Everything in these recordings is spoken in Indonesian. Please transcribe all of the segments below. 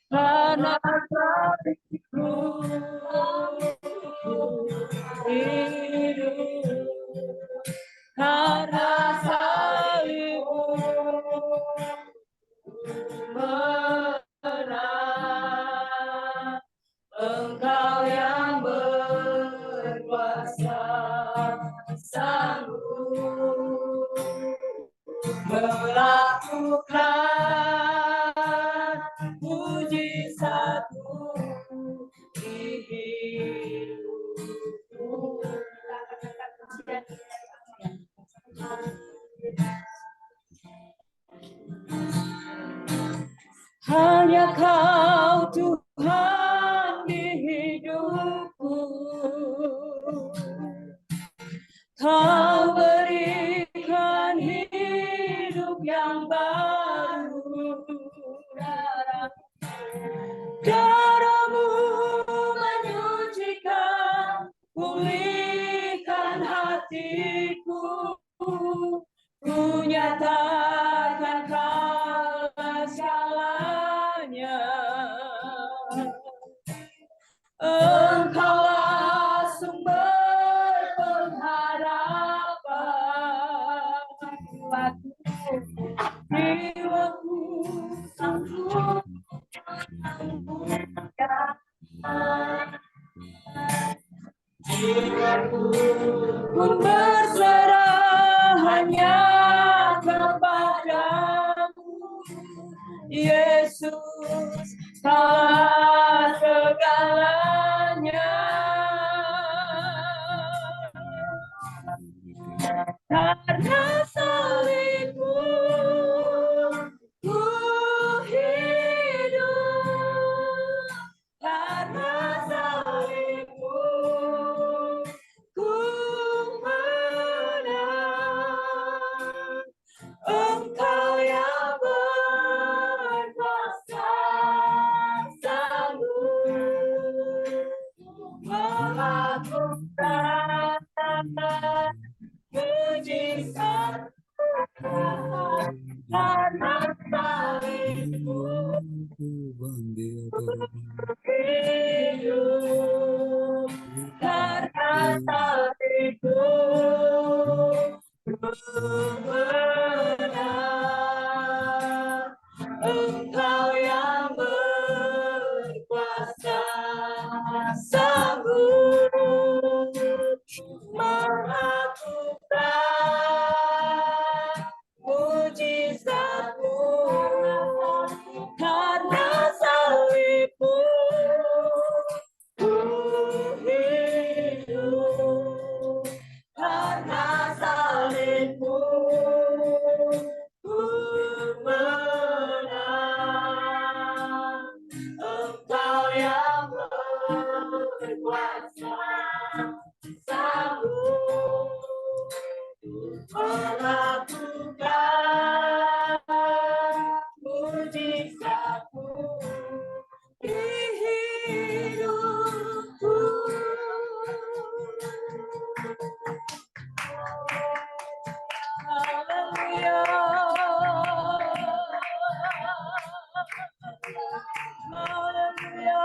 karena kasih-Mu hidup, karena salib-Mu menang. Engkau yang berkuasa, sanggup melakukan mujizat-Mu di hidupku. Hanya Kau Tuhan di hidupku. Kau berikan hidup yang baru. Darah-Mu menyucikan, pulihkan hatiku. Ku nyatakan Kaulah segalanya. Engkaulah sumber pengharapan. Jiwaku sanggup jiwaku pun berserah hanya kepadamu, Yesus, Kaulah segalanya. Karena salib-Mu ku hidup, karena salib-Mu ku menang. Engkau yang berkuasa, sanggup melakukan mujizat, karena salib-Mu hidup, karena salib-Mu menang. Engkau yang berkuasa, sanggup melakukan mujizat-Mu, karena salib-Mu ku hidup, karena salib-Mu ku menang. Engkau yang berkuasa, sanggup melakukan mujizat-Mu di hidupku. Haleluya. Haleluya.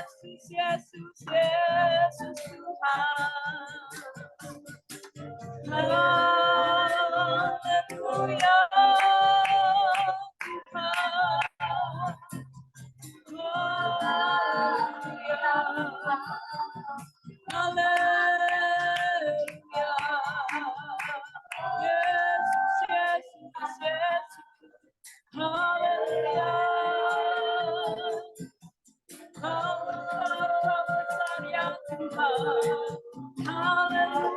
Yesus, Yesus, Yesus Tuhan. Haleluya. Haleluya. Yesus, Yesus, Yesus. Haleluya. Haleluya. Tuhan. Haleluya.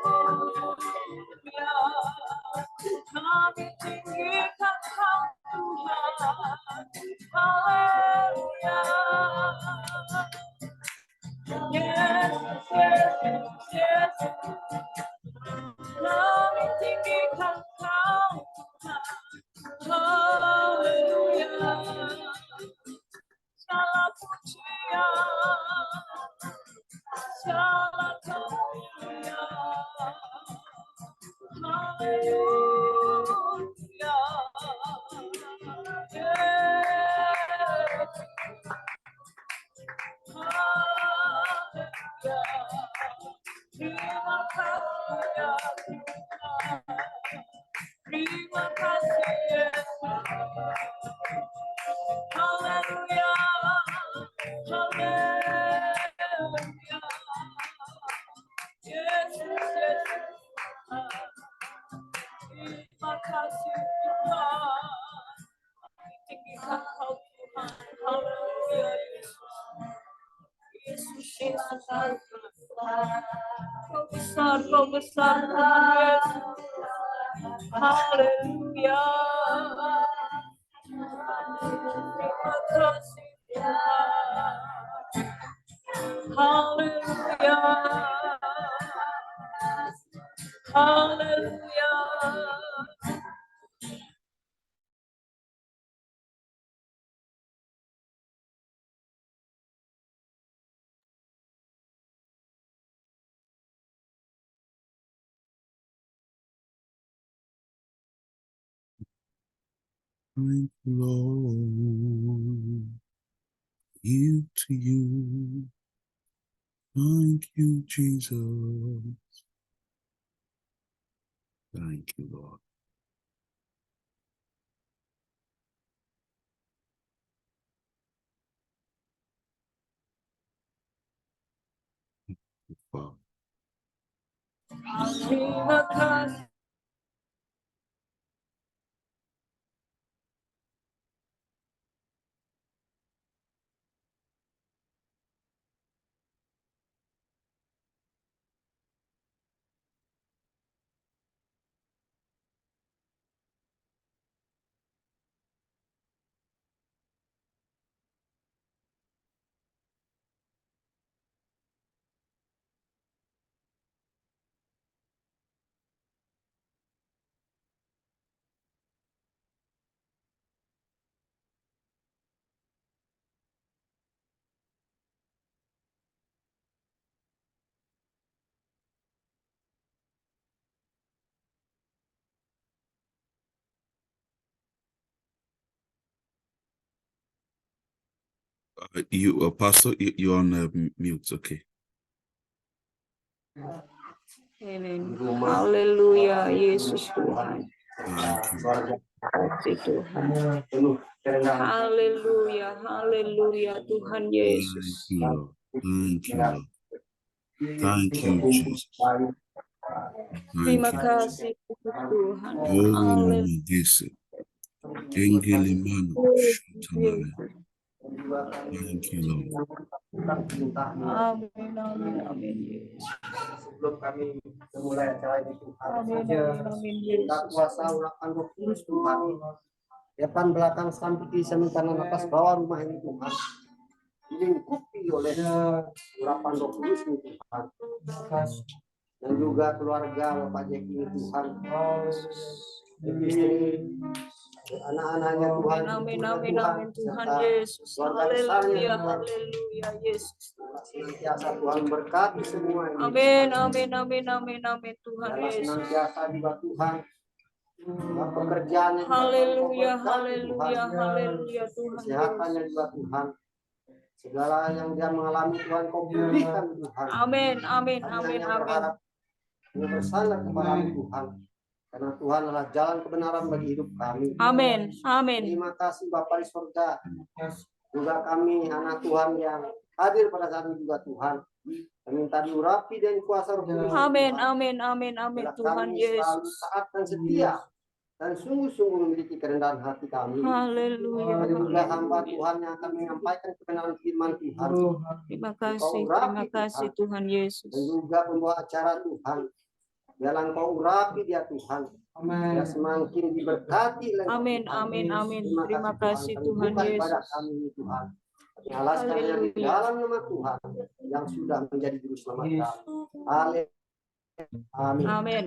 Terima kasih Yesus. Haleluya. Haleluya. Yesus, Yesus. Terima kasih Tuhan. Tinggikan Kau Tuhan. Haleluya Yesus. Yesus, Yesus. Kau besar Tuhan Yesus. Haleluya. Terima kasih Tuhan. Haleluya. Haleluya. Thank you, Lord. You to you. Thank you, Jesus. Thank you, Lord. Father. Terima kasih. You, Apostle, you're on mute. Okay. Amin. Haleluya, Yesus Tuhan. Thank you. Kasih Tuhan. Haleluya, haleluya Tuhan Thank Yesus. you, Lord. Thank you, Lord. Thank you, Jesus. Terima Thank you. kasih Tuhan. Oh, Haleluya. Lord, this is Engelimano Shutamane. Thank you, Lord. Amin, amin, amin Yesus. Sebelum kami memulai acara ini Tuhan, Amin, amin kita Yesus. kuasa urapan Roh Kudus Tuhan. Depan belakang samping kanan atas bawah rumah ini Tuhan, dilingkupi oleh urapan Roh Kudus Tuhan. Dan juga keluarga Bapak Jeki ini Tuhan, istri, anak-anaknya Tuhan, Amin, amin, amin Tuhan Yesus. Haleluya, haleluya Yesus. senantiasa Tuhan berkati semua ini. Amin, amin, amin, amin, amin Tuhan Dalam Yesus. senantiasa juga Tuhan, pekerjaannya juga Haleluya, Tuhan berkati, haleluya, Tuhan. haleluya Tuhan Kesehatannya Yesus. juga Tuhan, segala yang dia mengalami Tuhan kau pulihkan Tuhan. Amin, amin, Kami amin, hanya amin. berharap hanya bersandar kepadamu Tuhan, karena Tuhan adalah jalan kebenaran bagi hidup kami. Amin, amin. Terima kasih Bapa di surga, juga kami anak Tuhan yang hadir pada saat ini juga Tuhan. Kami minta diurapi dan kuasa Roh Kudus. Amin, Tuhan. amin, amin, amin Bila Tuhan kami selalu Yesus. taat dan setia dan sungguh-sungguh memiliki kerendahan hati kami. Haleluya. Dan juga hamba Tuhan yang akan menyampaikan kebenaran firman Tuhan. Terima kasih Tuhan Yesus. Dan juga pembawa acara Tuhan. Biarlah Engkau urapi dia Tuhan. Dia semakin diberkati. Amin, amin, amin. Terima kasih Tuhan Bukan Yesus. pada kami Tuhan. Alaskannya di dalam nama Tuhan yang sudah menjadi juru selamat kami. Amin. Amin.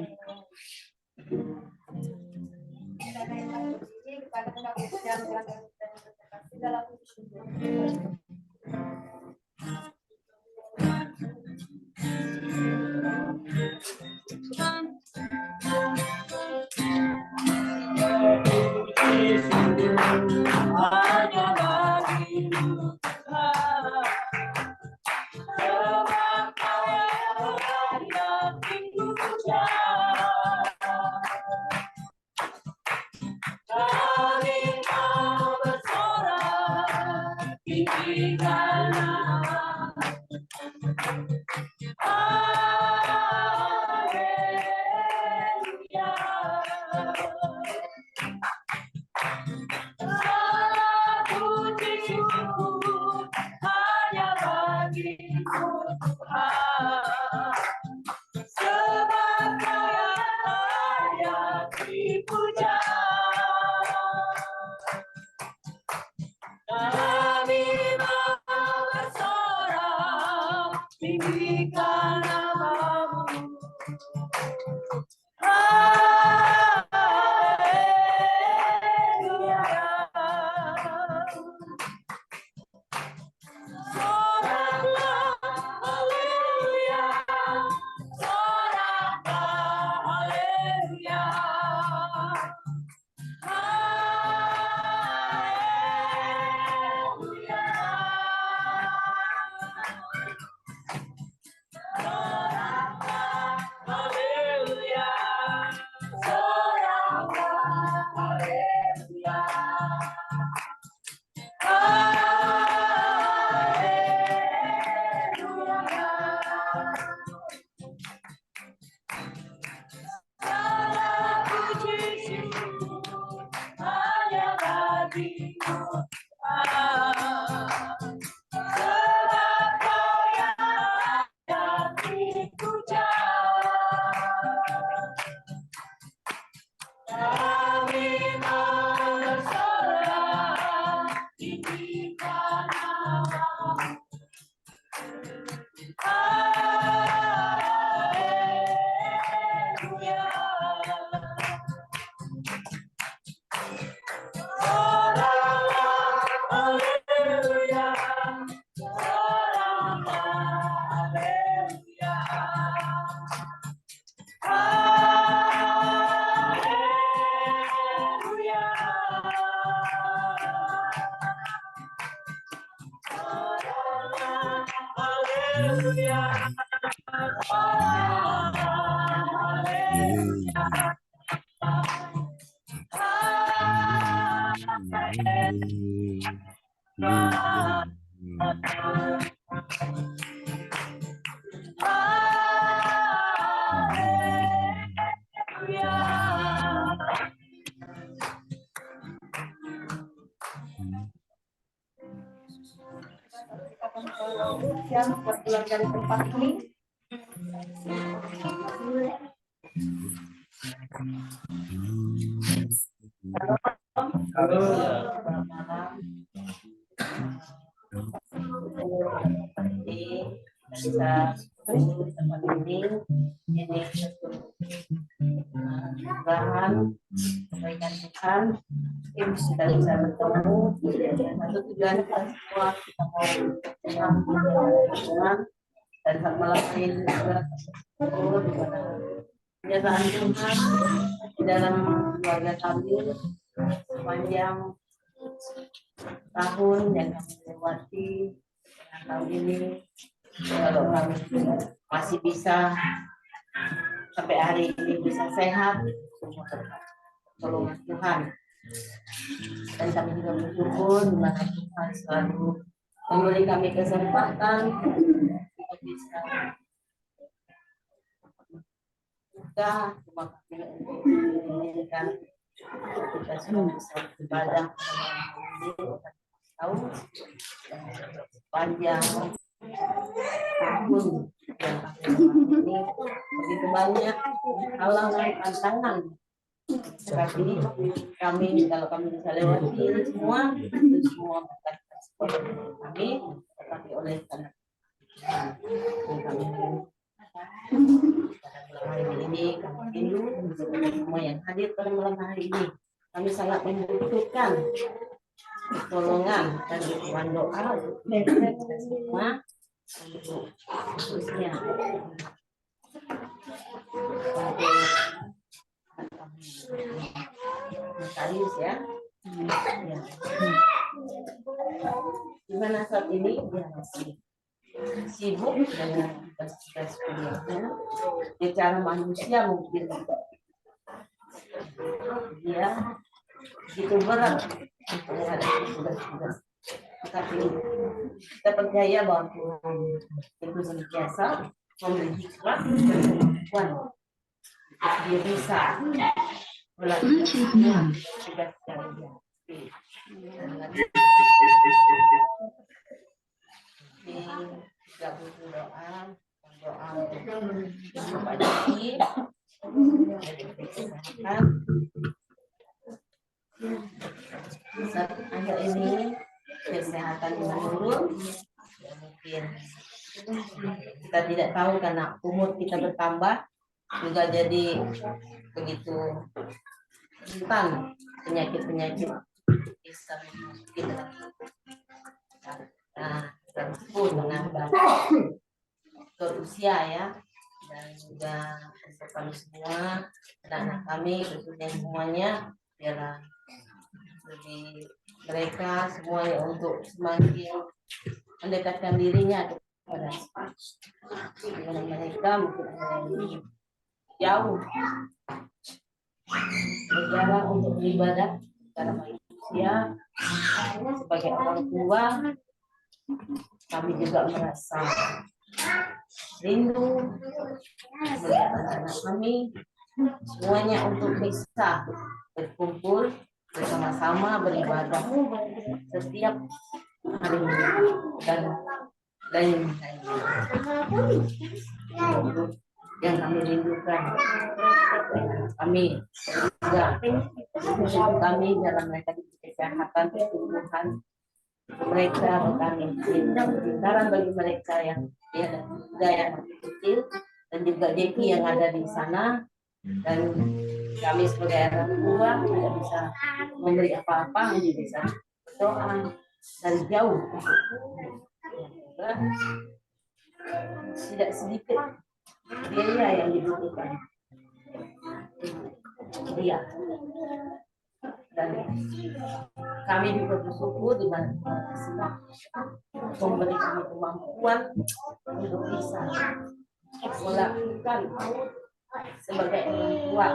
tinggal nama. Haleluya. Puji syukur hanya bagimu Tuhan. Sebab Kau yang layak dipuja. Kami mau bersorak tinggikan nama-Mu. Haleluya. Soraklah, haleluya. Soraklah, haleluya. Haleluya. Soraklah, haleluya. Soraklah, haleluya. Segala puji syukur hanya bagimu Tuhan. Sebab Kau yang layak dipuja. Kami mau bersorak tinggikan nama-Mu. Haleluya. Soraklah, haleluya. Soraklah, haleluya. Haleluya. Soraklah, haleluya. Yang buat keluar dari tempat ini. Bisa tempat ini mudah-mudahan kebaikan Tuhan kita bisa bertemu. Satu tujuan kita semua kita mau Tuhan dan saat malam ini juga penyertaan Tuhan di dalam keluarga kami sepanjang tahun yang kami lewati tahun ini. Kalau kami masih bisa sampai hari ini bisa sehat, semua tolongan Tuhan. Dan kami juga bersyukur dimana Tuhan selalu memberi kami kesempatan untuk bisa juga cuma kami untuk menjadikan kita semua bisa beribadah tahun panjang tahun yang ini begitu banyak halangan tantangan, tapi kami kalau kami bisa lewati ini semua itu semua berkat kami, tetapi oleh karena kami pada malam hari ini kami rindu semua yang hadir pada malam hari ini. Kami sangat membutuhkan pertolongan dan dukungan doa semua untuk khususnya Notarius ya. Dimana saat ini dia masih sibuk dengan tugas-tugas kuliahnya. Secara manusia mungkin dia begitu berat menghadapi tugas-tugas Tetapi kita percaya bahwa Tuhan itu senantiasa memberi hikmat dan kemampuan. Dia bisa melakukan semua tugas yang dia. Kita berdoa untuk Pak Jokowi, saat akhir ini kesehatan menurun, mungkin kita tidak tahu karena umur kita bertambah juga jadi begitu rentan penyakit bisa kita tersebut menambah berusia ya, dan juga untuk kami semua anak-anak kami khususnya semuanya biarlah lebih mereka semuanya untuk semakin mendekatkan dirinya kepada dengan mereka mungkin ada yang jauh berjalan untuk beribadah karena manusia sebagai orang tua kami juga merasa rindu melihat anak-anak kami semuanya untuk bisa berkumpul bersama-sama beribadah setiap hari dan lain-lain yang kami rindukan. Kami juga kami dalam mereka di kesehatan pertumbuhan mereka kami pintaran bagi mereka yang juga yang kecil dan juga Deki yang ada di sana, dan kami sebagai orang tua tidak bisa memberi apa-apa, hanya bisa berdoa dari jauh. Tidak sedikit biaya yang dibutuhkan. Iya. Dan kami juga bersyukur di mana memberi kami kemampuan untuk bisa melakukan sebagai orang tua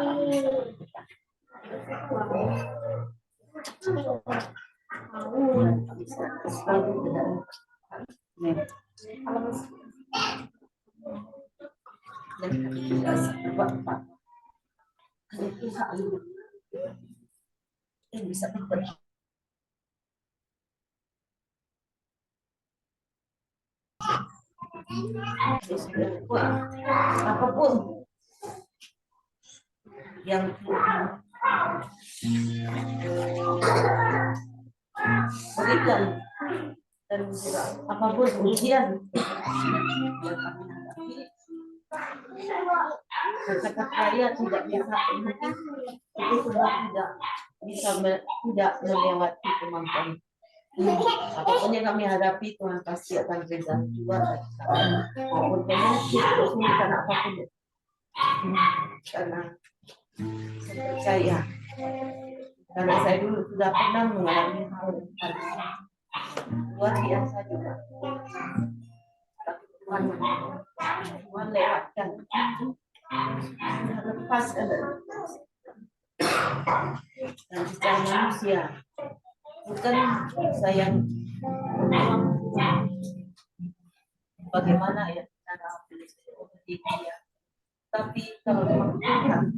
bisa selalu dengan dan kami tidak sempat itu selalu yang bisa berbagi. Apapun yang berikan dan apapun ujian yang kami hadapi, kata saya tidak bisa itu sudah tidak bisa tidak melewati kemampuan. Apapun yang kami hadapi, Tuhan pasti akan berikan juga maupun penyakit kesulitan apapun. Karena saya percaya, karena saya dulu sudah pernah mengalami hal luar biasa juga. Tuhan lewatkan, lepaskan dan secara manusia. Bukan saya bagaimana ya cara dia, tapi kalau Tuhan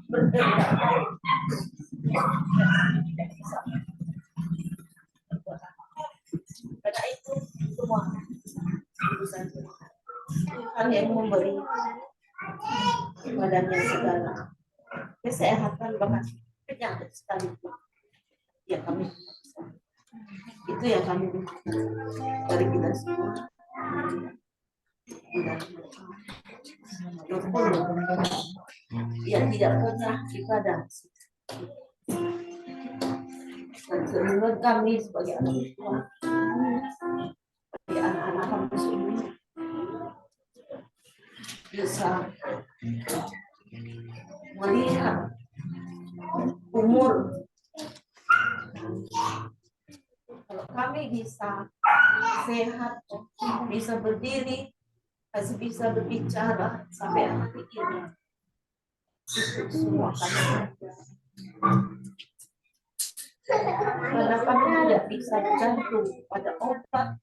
berkehendak tidak bisa. Karena itu semua urusan Tuhan yang memberi kepadanya segala kesehatan bahkan penyakit sekalipun. Ya kami itu yang kami dari kita semua. Yang tidak pernah ibadah dan menurut kami sebagai anak tua, sebagai anak-anak kami semua bisa melihat umur. Kalau kami bisa sehat, bisa berdiri, masih bisa berbicara sampai hari ini, itu semua kami Karena kami tidak bisa bergantung pada obat,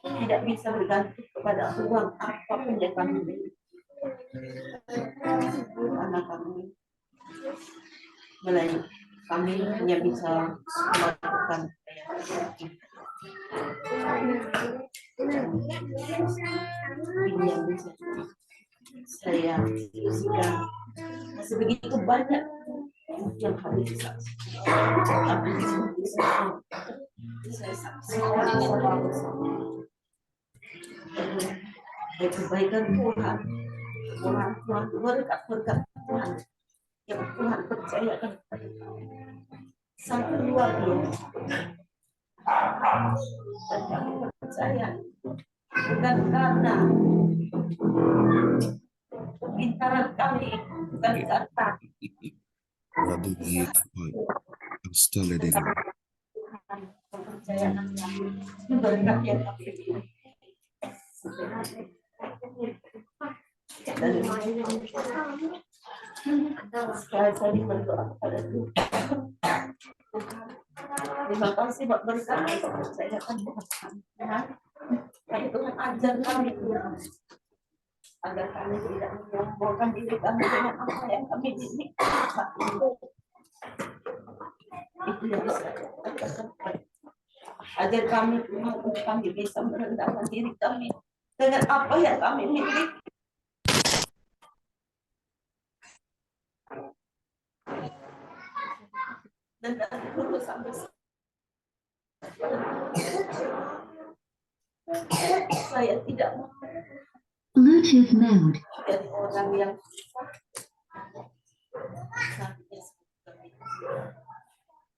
tidak bisa bergantung kepada uang apapun yang kami miliki. Karena kami hanya bisa melakukan ini yang bisa saya diskusikan. Masih begitu banyak yang harus disaksikan, tapi saya saksikan bersama-sama kebaikan Tuhan, Tuhan berkat Tuhan yang Tuhan percayakan sangat luar biasa. Dan kami percaya bukan karena pintaran kami, bukan karena Tuhan kepercayaan kami, berkat yang kami miliki. Dan sekali kali berdoa kepada Tuhan. Terima kasih buat berkat yang percayakan Tuhan. Tapi Tuhan ajar kami Tuhan, agar kami tidak menyombongkan diri kami dengan apa yang kami miliki. Itu yang saya katakan. Ajar kami Tuhan untuk kami bisa merendahkan diri kami dengan apa yang kami miliki. Dan dari dulu sampai saya tidak mau Bluetooth mode. jadi orang yang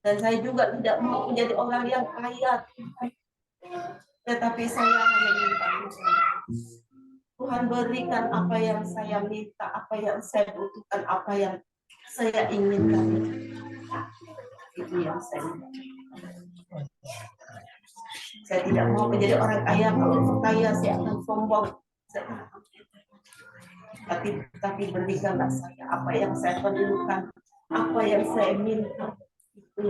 dan saya juga tidak mau menjadi orang yang kaya, tetapi saya hanya minta Tuhan berikan apa yang saya minta, apa yang saya butuhkan, apa yang saya inginkan. Itu yang saya minta. Saya tidak mau menjadi orang kaya, kalau kaya saya akan sombong. Tapi berikanlah saya apa yang saya perlukan, apa yang saya minta, itu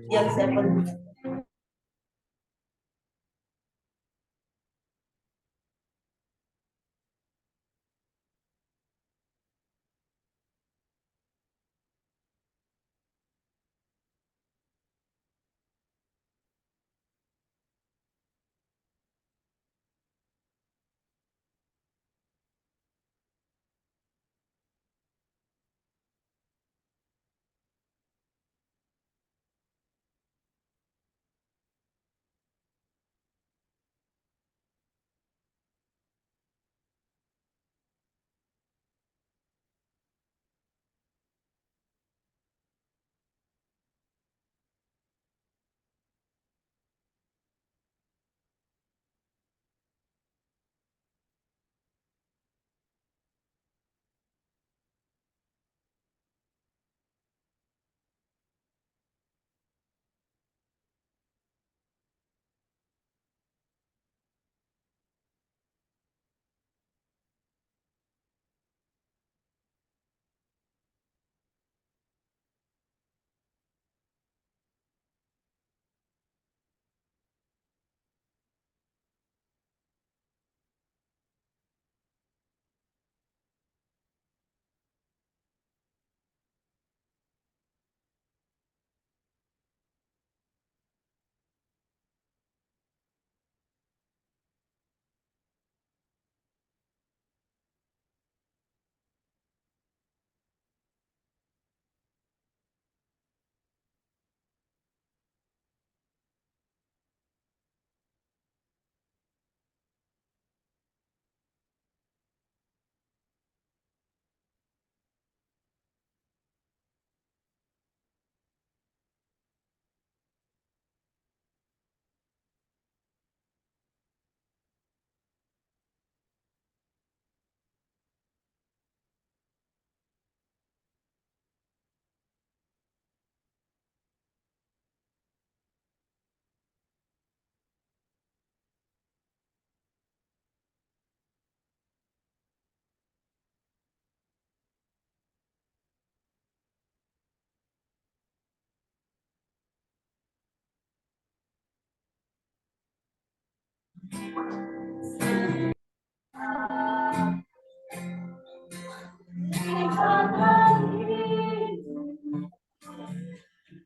yang saya perlukan.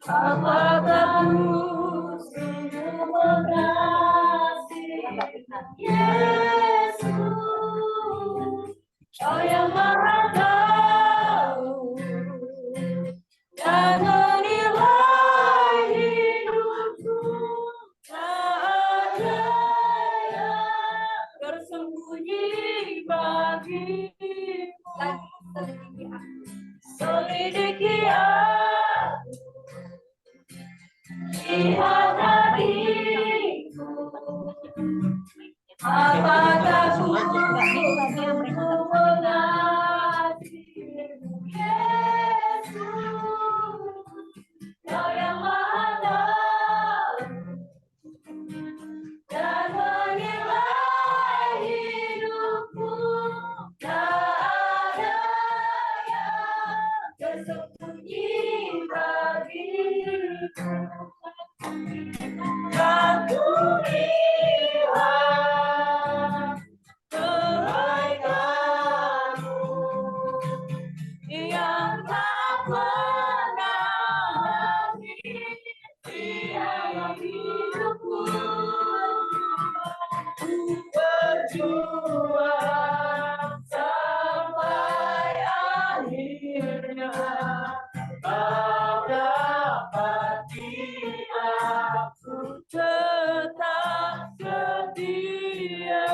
Apakah ku sungguh mengasihi Yesus, Kau yang Maha Tahu dan menilai hidupku, tak ada yang tersembunyi bagimu. Selidiki aku, lihat hatiku, apakah ku mengasihimu Yesus, Kau yang Maha Tahu dan menilai hidupku, tak ada yang tersembunyi bagimu. Dan ku lihat kebaikan-Mu yang tak pernah habis di dalam hidupku. Ku berjuang sampai akhirnya Kau dapati aku tetap setia.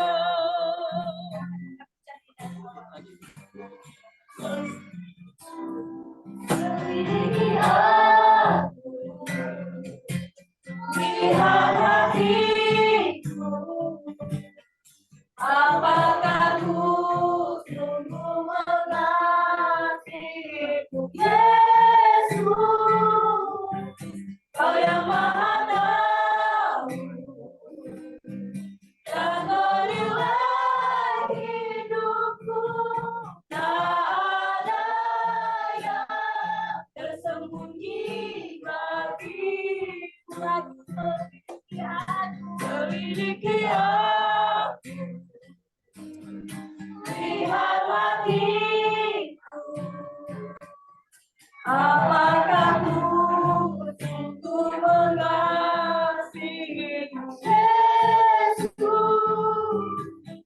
Selidiki aku, lihat hatiku, apakah ku sungguh mengasihimu Yesus, Kau yang Maha Tahu dan menilai hidupku, tak ada yang tersembunyi bagimu. Selidiki aku, lihat hatiku, apakah ku sungguh mengasihimu Yesus,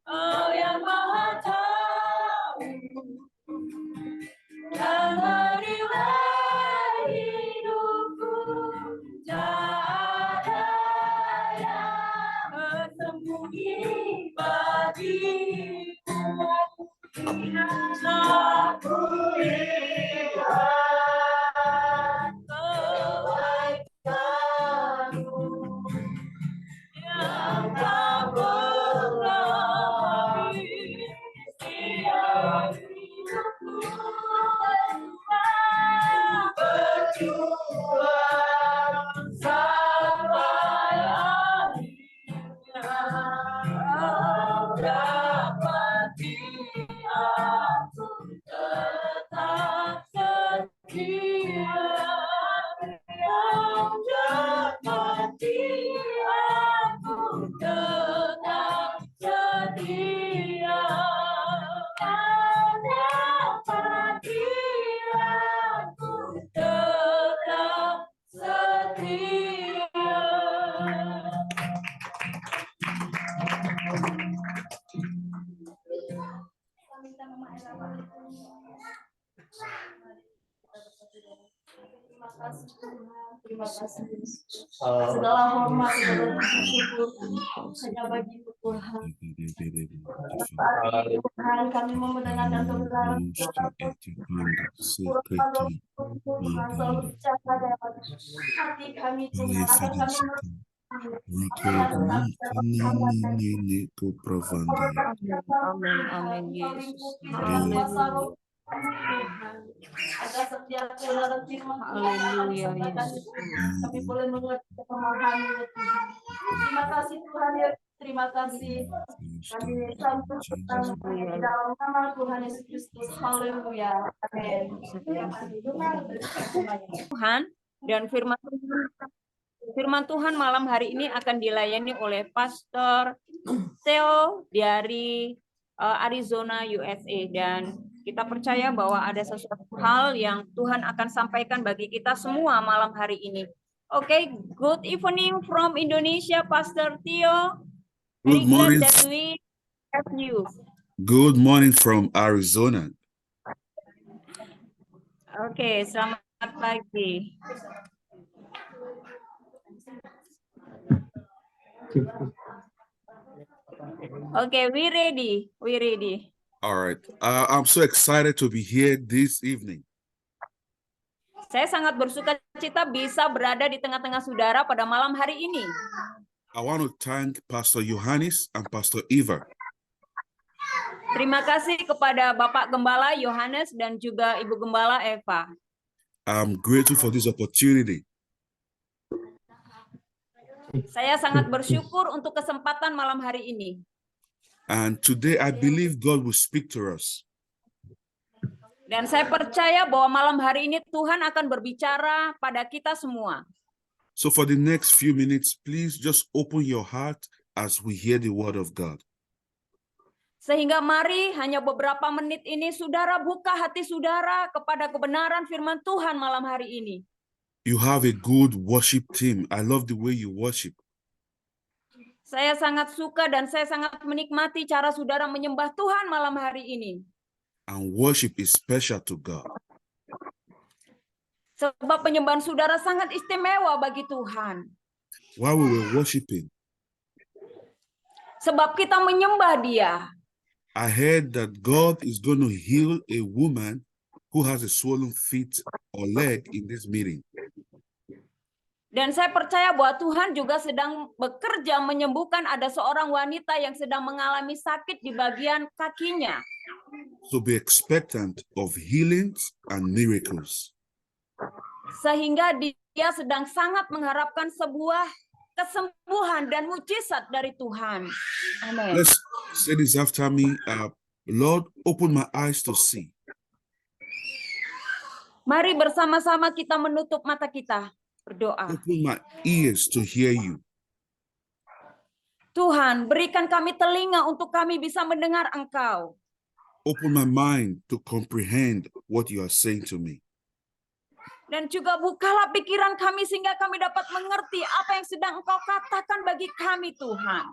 Kau yang Maha Tahu dan menilai hidupku, tak ada yang tersembunyi bagimu. Aku lihat kebaikan-Mu yang tak pernah habis di dalam hidupku. Berjuang sampai akhirnya Kau dapati aku tetap setia. Kau dapati aku tetap setia. Kau dapati aku tetap setia. Terima kasih Tuhan, terima kasih Yesus. Segala hormat dan syukur hanya bagi Tuhan. Tuhan, kami mau mendengarkan kebenaran Tuhan selalu bicara dalam hati kami Tuhan. Agar kami Amin Yesus. Agar setiap kebenaran firman Tuhan kami boleh mengerti pemahaman Tuhan. Terima kasih Tuhan ya, terima kasih. Kami sambut di dalam nama Tuhan Yesus Kristus. Haleluya. Amin. Tuhan dan firman Firman Tuhan malam hari ini akan dilayani oleh Pastor Theo dari Arizona, USA. Dan kita percaya bahwa ada sesuatu hal yang Tuhan akan sampaikan bagi kita semua malam hari ini. Okay, good evening from Indonesia, Pastor Theo. Very Good morning. glad that we have you. Good morning from Arizona. Oke, selamat pagi. Okay, we ready. All right. I'm so excited to be here this evening. Saya sangat bersuka cita bisa berada di tengah-tengah saudara pada malam hari ini. I want to thank Pastor Johannes and Pastor Eva. Terima kasih kepada Bapak Gembala Yohanes dan juga Ibu Gembala Eva. I'm grateful for this opportunity. Saya sangat bersyukur untuk kesempatan malam hari ini. And today I believe God will speak to us. Dan saya percaya bahwa malam hari ini Tuhan akan berbicara pada kita semua. So for the next few minutes, please just open your heart as we hear the word of God. Sehingga mari hanya beberapa menit ini saudara buka hati saudara kepada kebenaran firman Tuhan malam hari ini. You have a good worship team. I love the way you worship. Saya sangat suka dan saya sangat menikmati cara saudara menyembah Tuhan malam hari ini. And worship is special to God. Sebab penyembahan saudara sangat istimewa bagi Tuhan. While we were worshiping, Sebab kita menyembah Dia. I heard that God is going to heal a woman who has a swollen feet or leg in this meeting. Dan saya percaya bahwa Tuhan juga sedang bekerja menyembuhkan ada seorang wanita yang sedang mengalami sakit di bagian kakinya. So be expectant of healings and miracles. Sehingga dia sedang sangat mengharapkan sebuah kesembuhan dan mujizat dari Tuhan. Amin. Let's say this after me. Lord, open my eyes to see. Mari bersama-sama kita menutup mata kita, berdoa. Open my ears to hear you. Tuhan, berikan kami telinga untuk kami bisa mendengar Engkau. Open my mind to comprehend what you are saying to me. Dan juga bukalah pikiran kami sehingga kami dapat mengerti apa yang sedang Engkau katakan bagi kami, Tuhan.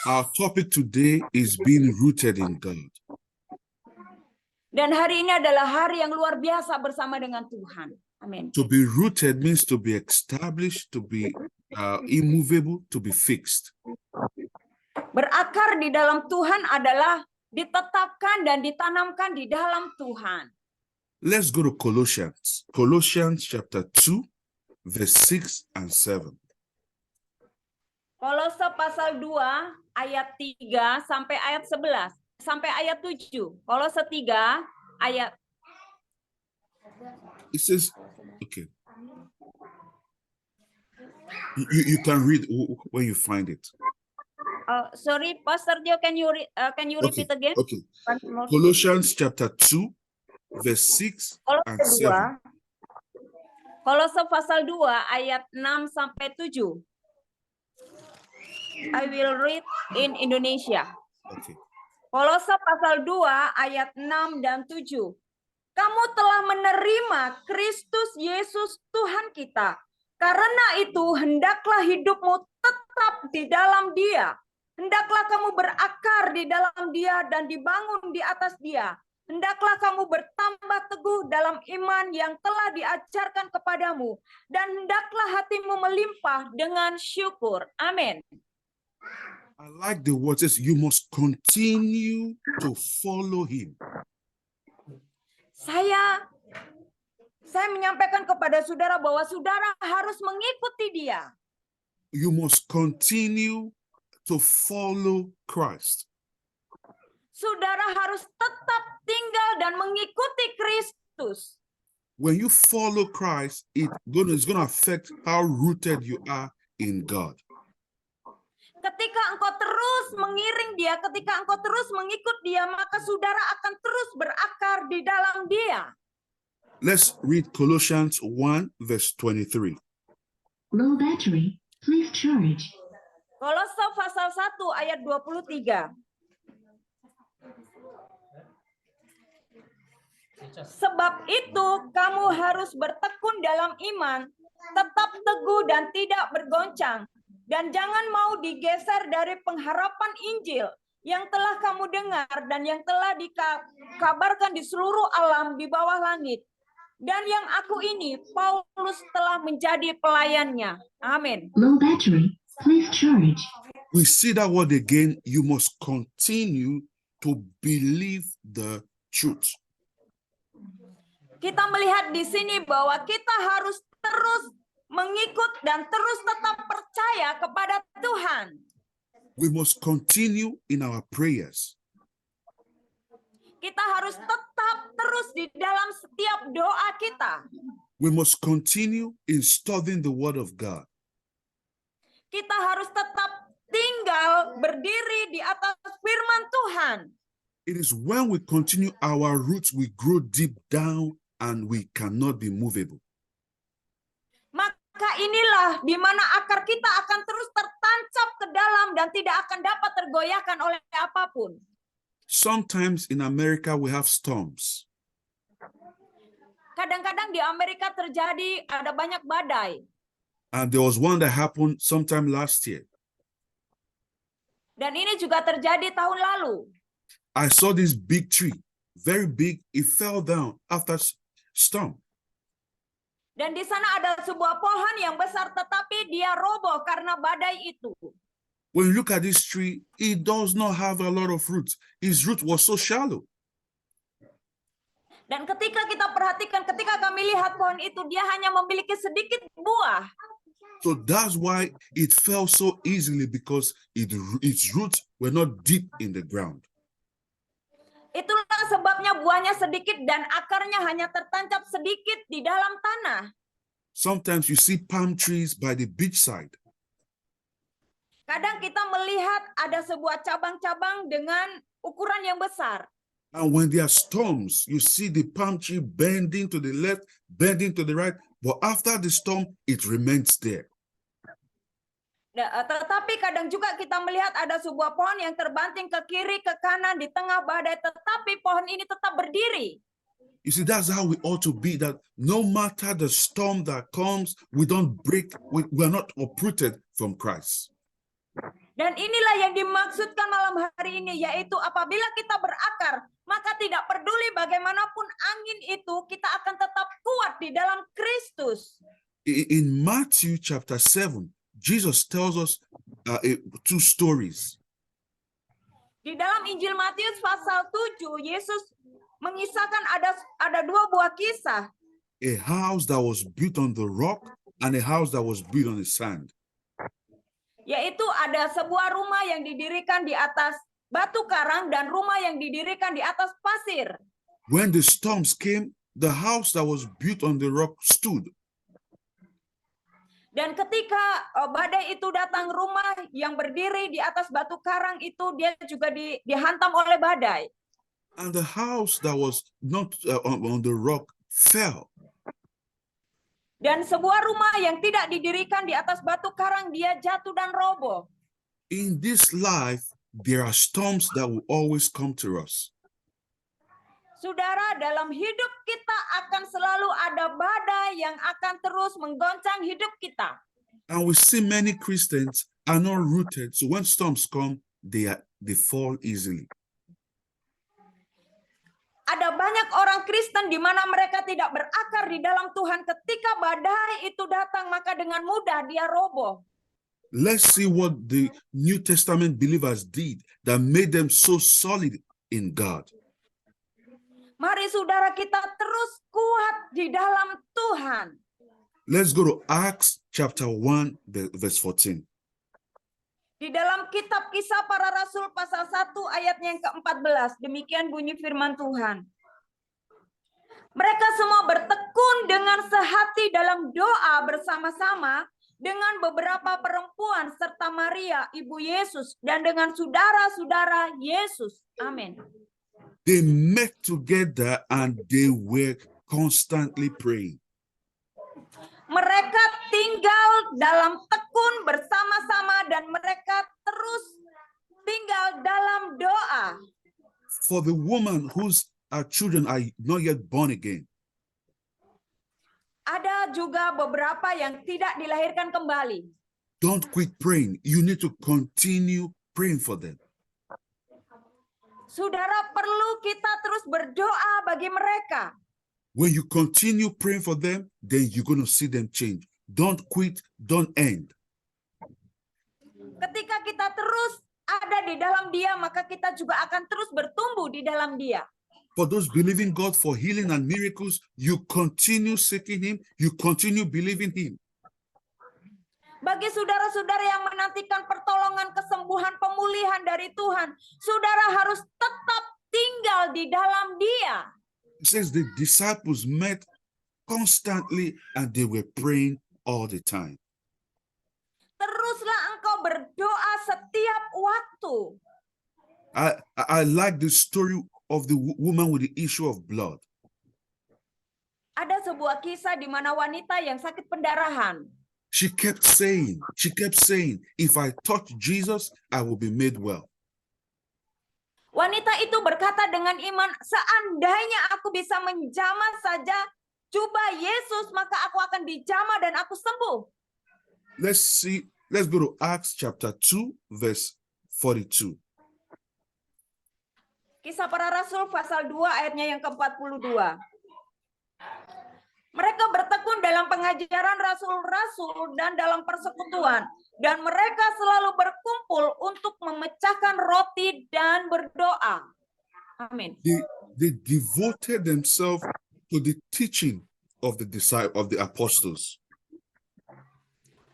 Our topic today is being rooted in God. Dan hari ini adalah hari yang luar biasa bersama dengan Tuhan. Amin. To be rooted means to be established, to be immovable, to be fixed. Berakar di dalam Tuhan adalah ditetapkan dan ditanamkan di dalam Tuhan. Let's go to Colossians. Colossians chapter 2, verse 6 and 7. Kolose pasal 2 ayat 3 sampai ayat 11 sampai ayat 7. Kolose 3 ayat. It says, okay. You can read when you find it. Sorry, Pastor Joe, can you repeat again? Okay. Colossians chapter 2, verse 6 and 7. Kolose pasal 2 ayat 6 sampai 7. I will read in Indonesia. Okay. Kolose pasal 2 ayat 6 dan 7. Kamu telah menerima Kristus Yesus Tuhan kita. Karena itu hendaklah hidupmu tetap di dalam Dia. Hendaklah kamu berakar di dalam Dia dan dibangun di atas Dia. Hendaklah kamu bertambah teguh dalam iman yang telah diajarkan kepadamu. Dan hendaklah hatimu melimpah dengan syukur. Amin. I like the words, you must continue to follow him. Saya menyampaikan kepada saudara bahwa saudara harus mengikuti Dia. You must continue to follow Christ. Saudara harus tetap tinggal dan mengikuti Kristus. When you follow Christ, it's going to affect how rooted you are in God. Ketika engkau terus mengiring Dia, ketika engkau terus mengikut Dia, maka saudara akan terus berakar di dalam Dia. Let's read Colossians 1, verse 23. Low battery. Please charge. Kolose pasal 1 ayat 23. Sebab itu kamu harus bertekun dalam iman, tetap teguh dan tidak bergoncang, dan jangan mau digeser dari pengharapan Injil yang telah kamu dengar dan yang telah dikabarkan di seluruh alam di bawah langit. Dan yang aku ini, Paulus, telah menjadi pelayannya. Amin. Low battery. Please charge. We see that word again. You must continue to believe the truth. Kita melihat di sini bahwa kita harus terus mengikut dan terus tetap percaya kepada Tuhan. We must continue in our prayers. Kita harus tetap terus di dalam setiap doa kita. We must continue in studying the word of God. Kita harus tetap tinggal berdiri di atas firman Tuhan. It is when we continue our roots, we grow deep down and we cannot be movable. Maka inilah di mana akar kita akan terus tertancap ke dalam dan tidak akan dapat tergoyahkan oleh apapun. Sometimes in America we have storms. Kadang-kadang di Amerika terjadi ada banyak badai. And there was one that happened sometime last year. Dan ini juga terjadi tahun lalu. I saw this big tree, very big. It fell down after storm. Dan di sana ada sebuah pohon yang besar tetapi dia roboh karena badai itu. When you look at this tree, it does not have a lot of roots. Its root was so shallow. Dan ketika kita perhatikan, ketika kami lihat pohon itu, dia hanya memiliki sedikit buah. So that's why it fell so easily, because its roots were not deep in the ground. Itulah sebabnya buahnya sedikit dan akarnya hanya tertancap sedikit di dalam tanah. Sometimes you see palm trees by the beachside. Kadang kita melihat ada sebuah cabang-cabang dengan ukuran yang besar. And when there are storms, you see the palm tree bending to the left, bending to the right. But after the storm, it remains there. Tetapi kadang juga kita melihat ada sebuah pohon yang terbanting ke kiri, ke kanan, di tengah badai. Tetapi pohon ini tetap berdiri. You see, that's how we ought to be, that no matter the storm that comes, we don't break, we're not uprooted from Christ. Dan inilah yang dimaksudkan malam hari ini, yaitu apabila kita berakar, maka tidak peduli bagaimanapun angin itu, kita akan tetap kuat di dalam Kristus. In Matthew chapter 7, Jesus tells us two stories. Di dalam Injil Matius pasal 7, Yesus mengisahkan ada dua buah kisah. A house that was built on the rock and a house that was built on the sand. Yaitu ada sebuah rumah yang didirikan di atas batu karang dan rumah yang didirikan di atas pasir. When the storms came, the house that was built on the rock stood. Dan ketika badai itu datang, rumah yang berdiri di atas batu karang itu dia juga dihantam oleh badai. And the house that was not on the rock fell. Dan sebuah rumah yang tidak didirikan di atas batu karang dia jatuh dan roboh. In this life, there are storms that will always come to us. Saudara, dalam hidup kita akan selalu ada badai yang akan terus menggoncang hidup kita. And we see many Christians are not rooted. So when storms come, they fall easily. Ada banyak orang Kristen di mana mereka tidak berakar di dalam Tuhan. Ketika badai itu datang, maka dengan mudah dia roboh. Let's see what the New Testament believers did that made them so solid in God. Mari saudara kita terus kuat di dalam Tuhan. Let's go to Acts chapter 1, verse 14. Di dalam kitab Kisah Para Rasul pasal 1 ayatnya yang ke-14. Demikian bunyi firman Tuhan. Mereka semua bertekun dengan sehati dalam doa bersama-sama dengan beberapa perempuan serta Maria, ibu Yesus, dan dengan saudara-saudara Yesus. Amin. They met together and they were constantly praying. Mereka tinggal tinggal dalam tekun bersama-sama dan mereka terus tinggal dalam doa. For the woman whose children are not yet born again, Ada juga beberapa yang tidak dilahirkan kembali. don't quit praying. You need to continue praying for them. Saudara, perlu kita terus berdoa bagi mereka. When you continue praying for them, then you're going to see them change. Don't quit, don't end. Ketika kita terus ada di dalam Dia, maka kita juga akan terus bertumbuh di dalam Dia. For those believing God for healing and miracles, you continue seeking Him, you continue believing Him. Bagi saudara-saudara yang menantikan pertolongan, kesembuhan, pemulihan dari Tuhan, saudara harus tetap tinggal di dalam Dia. It says the disciples met constantly and they were praying all the time. Teruslah engkau berdoa setiap waktu. I like the story of the woman with the issue of blood. Ada sebuah kisah di mana wanita yang sakit pendarahan. She kept saying, if I touch Jesus, I will be made well. Wanita itu berkata dengan iman, seandainya aku bisa menjamah saja jubah Yesus, maka aku akan dijamah dan aku sembuh. Let's go to Acts chapter 2, verse 42. Kisah Para Rasul pasal 2 ayatnya yang ke-42. Mereka bertekun dalam pengajaran rasul-rasul dan dalam persekutuan. Dan mereka selalu berkumpul untuk memecahkan roti dan berdoa. Amin. They devoted themselves to the teaching of the apostles.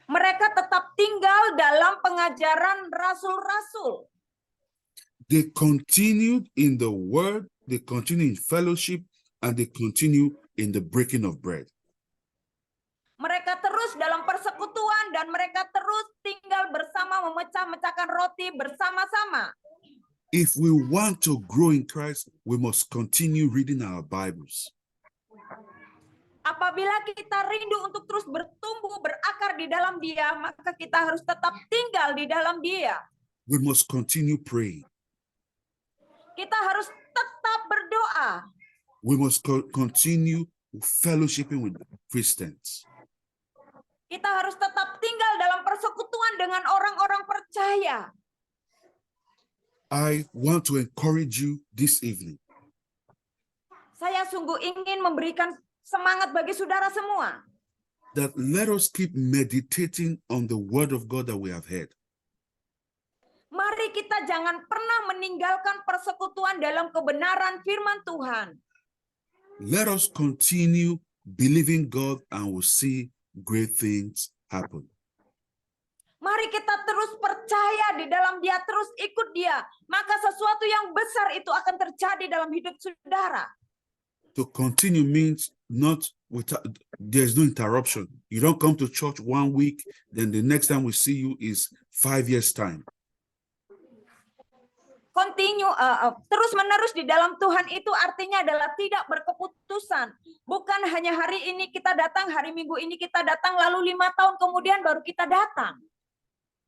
Mereka tetap tinggal dalam pengajaran rasul-rasul. They continued in the word, they continued in fellowship, and they continue in the breaking of bread. Mereka terus dalam persekutuan dan mereka terus tinggal bersama memecah-mecahkan roti bersama-sama. If we want to grow in Christ, we must continue reading our Bibles. Apabila kita rindu untuk terus bertumbuh, berakar di dalam Dia, maka kita harus tetap tinggal di dalam Dia. We must continue praying. Kita harus tetap berdoa. We must continue fellowshipping with Christians. Kita harus tetap tinggal dalam persekutuan dengan orang-orang percaya. I want to encourage you this evening. Saya sungguh ingin memberikan semangat bagi saudara semua. That let us keep meditating on the word of God that we have heard. Mari kita jangan pernah meninggalkan persekutuan dalam kebenaran firman Tuhan. Let us continue believing God and we'll see great things happen. Mari kita terus percaya di dalam Dia, terus ikut Dia. Maka sesuatu yang besar itu akan terjadi dalam hidup saudara. To continue means there's no interruption. You don't come to church 1 week, then the next time we see you is 5 years' time. Continue, terus-menerus di dalam Tuhan itu artinya adalah tidak berkeputusan. Bukan hanya hari ini kita datang, hari Minggu ini kita datang, lalu 5 tahun kemudian baru kita datang.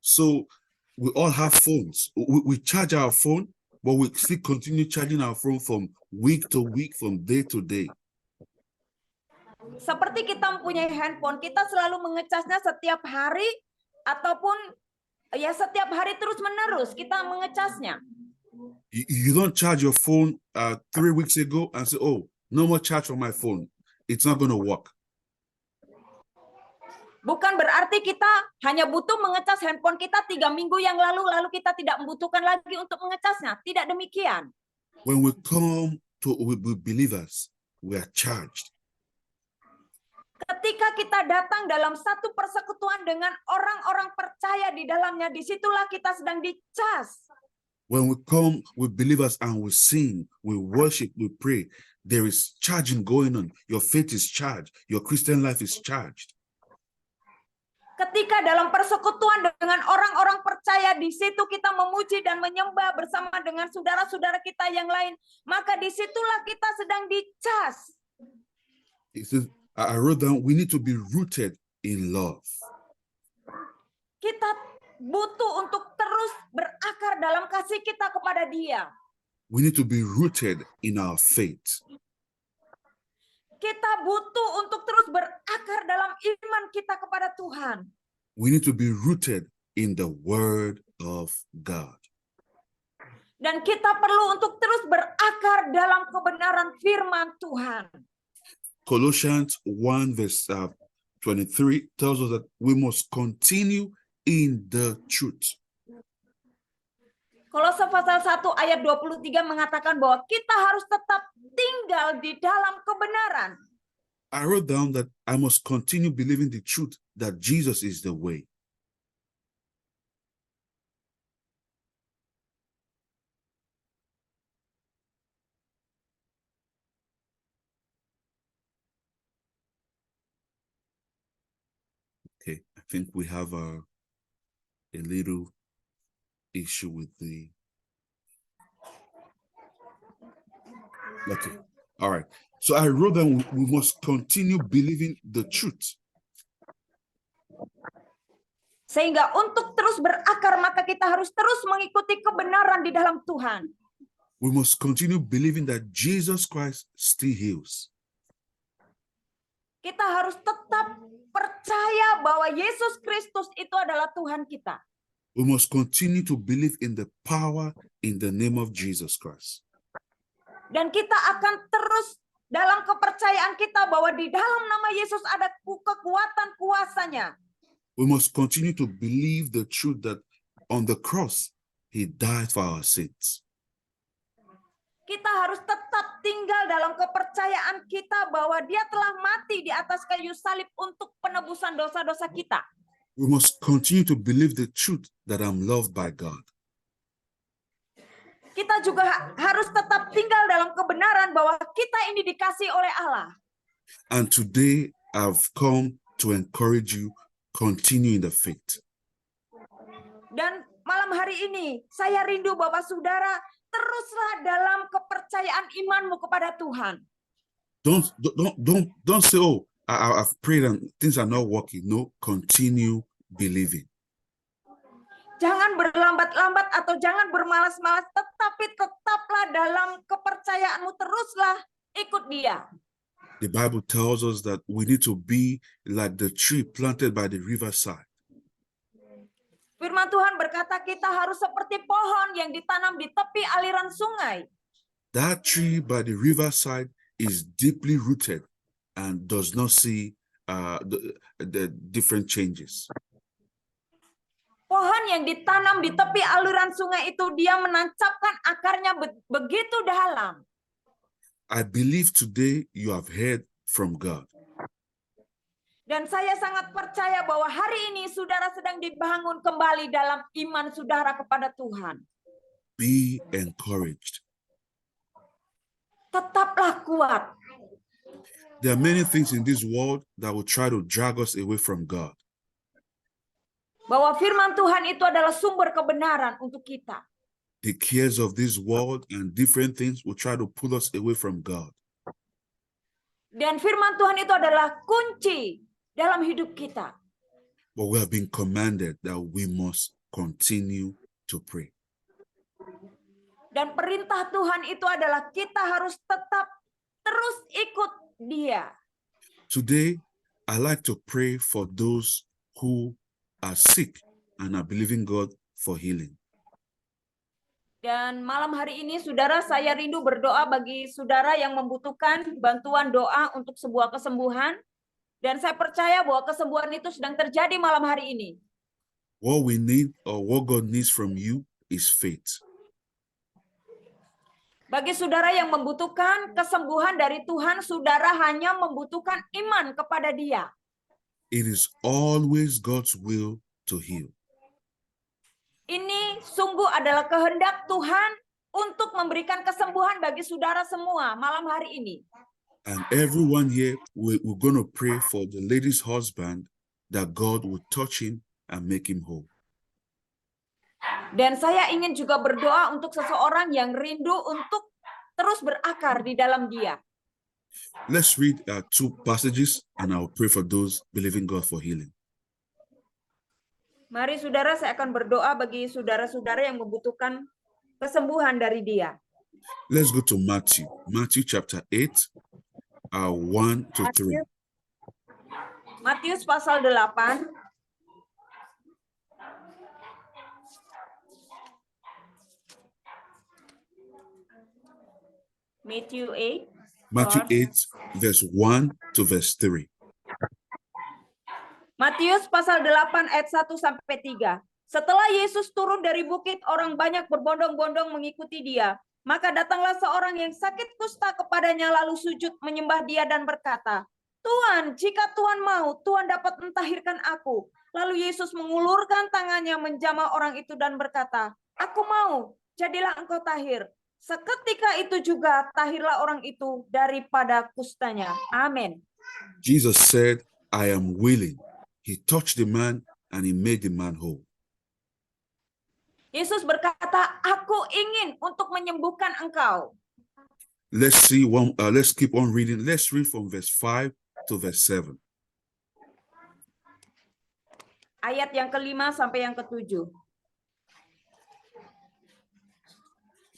So we all have phones. We charge our phone, but we still continue charging our phone from week to week, from day to day. Seperti kita mempunyai handphone, kita selalu mengecasnya setiap hari ataupun ya setiap hari terus-menerus kita mengecasnya. You don't charge your phone 3 weeks ago and say, oh, no more charge for my phone. It's not going to work. Bukan berarti kita hanya butuh mengecas handphone kita 3 minggu yang lalu kita tidak membutuhkan lagi untuk mengecasnya. Tidak demikian. When we come to believers, we are charged. Ketika kita datang dalam satu persekutuan dengan orang-orang percaya di dalamnya, disitulah kita sedang dicas. When we come with believers and we sing, we worship, we pray, there is charging going on. Your faith is charged. Your Christian life is charged. Ketika dalam persekutuan dengan orang-orang percaya, di situ kita memuji dan menyembah bersama dengan saudara-saudara kita yang lain, maka disitulah kita sedang dicas. It says, I wrote down, we need to be rooted in love. Kita butuh untuk terus berakar dalam kasih kita kepada Dia. We need to be rooted in our faith. Kita butuh untuk terus berakar dalam iman kita kepada Tuhan. We need to be rooted in the word of God. Dan kita perlu untuk terus berakar dalam kebenaran firman Tuhan. Colossians 1 verse 23 tells us that we must continue in the truth. Kolose pasal 1 ayat 23 mengatakan bahwa kita harus tetap tinggal di dalam kebenaran. I wrote down that I must continue believing the truth that Jesus is the way. Okay, I think we have a little issue with the. Okay, all right. So I wrote down we must continue believing the truth. Sehingga untuk terus berakar maka kita harus terus mengikuti kebenaran di dalam Tuhan. We must continue believing that Jesus Christ still heals. Kita harus tetap percaya bahwa Yesus Kristus itu adalah Tuhan kita. We must continue to believe in the power in the name of Jesus Christ. Dan kita akan terus dalam kepercayaan kita bahwa di dalam nama Yesus ada kekuatan kuasanya. We must continue to believe the truth that on the cross, he died for our sins. Kita harus tetap tinggal dalam kepercayaan kita bahwa dia telah mati di atas kayu salib untuk penebusan dosa-dosa kita. We must continue to believe the truth that I'm loved by God. Kita juga harus tetap tinggal dalam kebenaran bahwa kita ini dikasihi oleh Allah. And today, I've come to encourage you, continue in the faith. Dan malam hari ini, saya rindu Bapak Saudara, teruslah dalam kepercayaan imanmu kepada Tuhan. Don't say, oh, I've prayed and things are not working. No, continue believing. Jangan berlambat-lambat atau jangan bermalas-malas, tetapi tetaplah dalam kepercayaanmu, teruslah ikut Dia. The Bible tells us that we need to be like the tree planted by the riverside. Firman Tuhan berkata kita harus seperti pohon yang ditanam di tepi aliran sungai. That tree by the riverside is deeply rooted and does not see the different changes. Pohon yang ditanam di tepi aliran sungai itu dia menancapkan akarnya begitu dalam. I believe today you have heard from God. Dan saya sangat percaya bahwa hari ini saudara sedang dibangun kembali dalam iman saudara kepada Tuhan. Be encouraged. Tetaplah kuat. There are many things in this world that will try to drag us away from God. Bahwa firman Tuhan itu adalah sumber kebenaran untuk kita. The cares of this world and different things will try to pull us away from God. Dan firman Tuhan itu adalah kunci dalam hidup kita. But we have been commanded that we must continue to pray. Dan perintah Tuhan itu adalah kita harus tetap terus ikut Dia. Today, I like to pray for those who are sick and are believing God for healing. Dan malam hari ini, saudara, saya rindu berdoa bagi saudara yang membutuhkan bantuan doa untuk sebuah kesembuhan. Dan saya percaya bahwa kesembuhan itu sedang terjadi malam hari ini. What we need or what God needs from you is faith. Bagi saudara yang membutuhkan kesembuhan dari Tuhan, saudara hanya membutuhkan iman kepada Dia. It is always God's will to heal. Ini sungguh adalah kehendak Tuhan untuk memberikan kesembuhan bagi saudara semua malam hari ini. And everyone here, we're going to pray for the lady's husband that God will touch him and make him whole. Dan saya ingin juga berdoa untuk seseorang yang rindu untuk terus berakar di dalam Dia. Let's read two passages and I'll pray for those believing God for healing. Mari saudara, saya akan berdoa bagi saudara-saudara yang membutuhkan kesembuhan dari dia. Let's go to Matthew. Matthew chapter 8, 1 to 3. Matius pasal 8. Matthew 8. Matthew 8, verse 1 to verse 3. Matius pasal 8 ayat 1 sampai 3. Setelah Yesus turun dari bukit, orang banyak berbondong-bondong mengikuti dia. Maka datanglah seorang yang sakit kusta kepadanya, lalu sujud menyembah dia dan berkata, Tuhan, jika Tuhan mau, Tuhan dapat mentahirkan aku. Lalu Yesus mengulurkan tangannya menjamah orang itu dan berkata, Aku mau, jadilah engkau tahir. Seketika itu juga tahirlah orang itu daripada kustanya. Amin. Jesus said, I am willing. He touched the man and he made the man whole. Yesus berkata, Aku ingin untuk menyembuhkan engkau. Let's keep on reading. Let's read from verse 5 to verse 7. Ayat yang ke-5 sampai yang ke-7.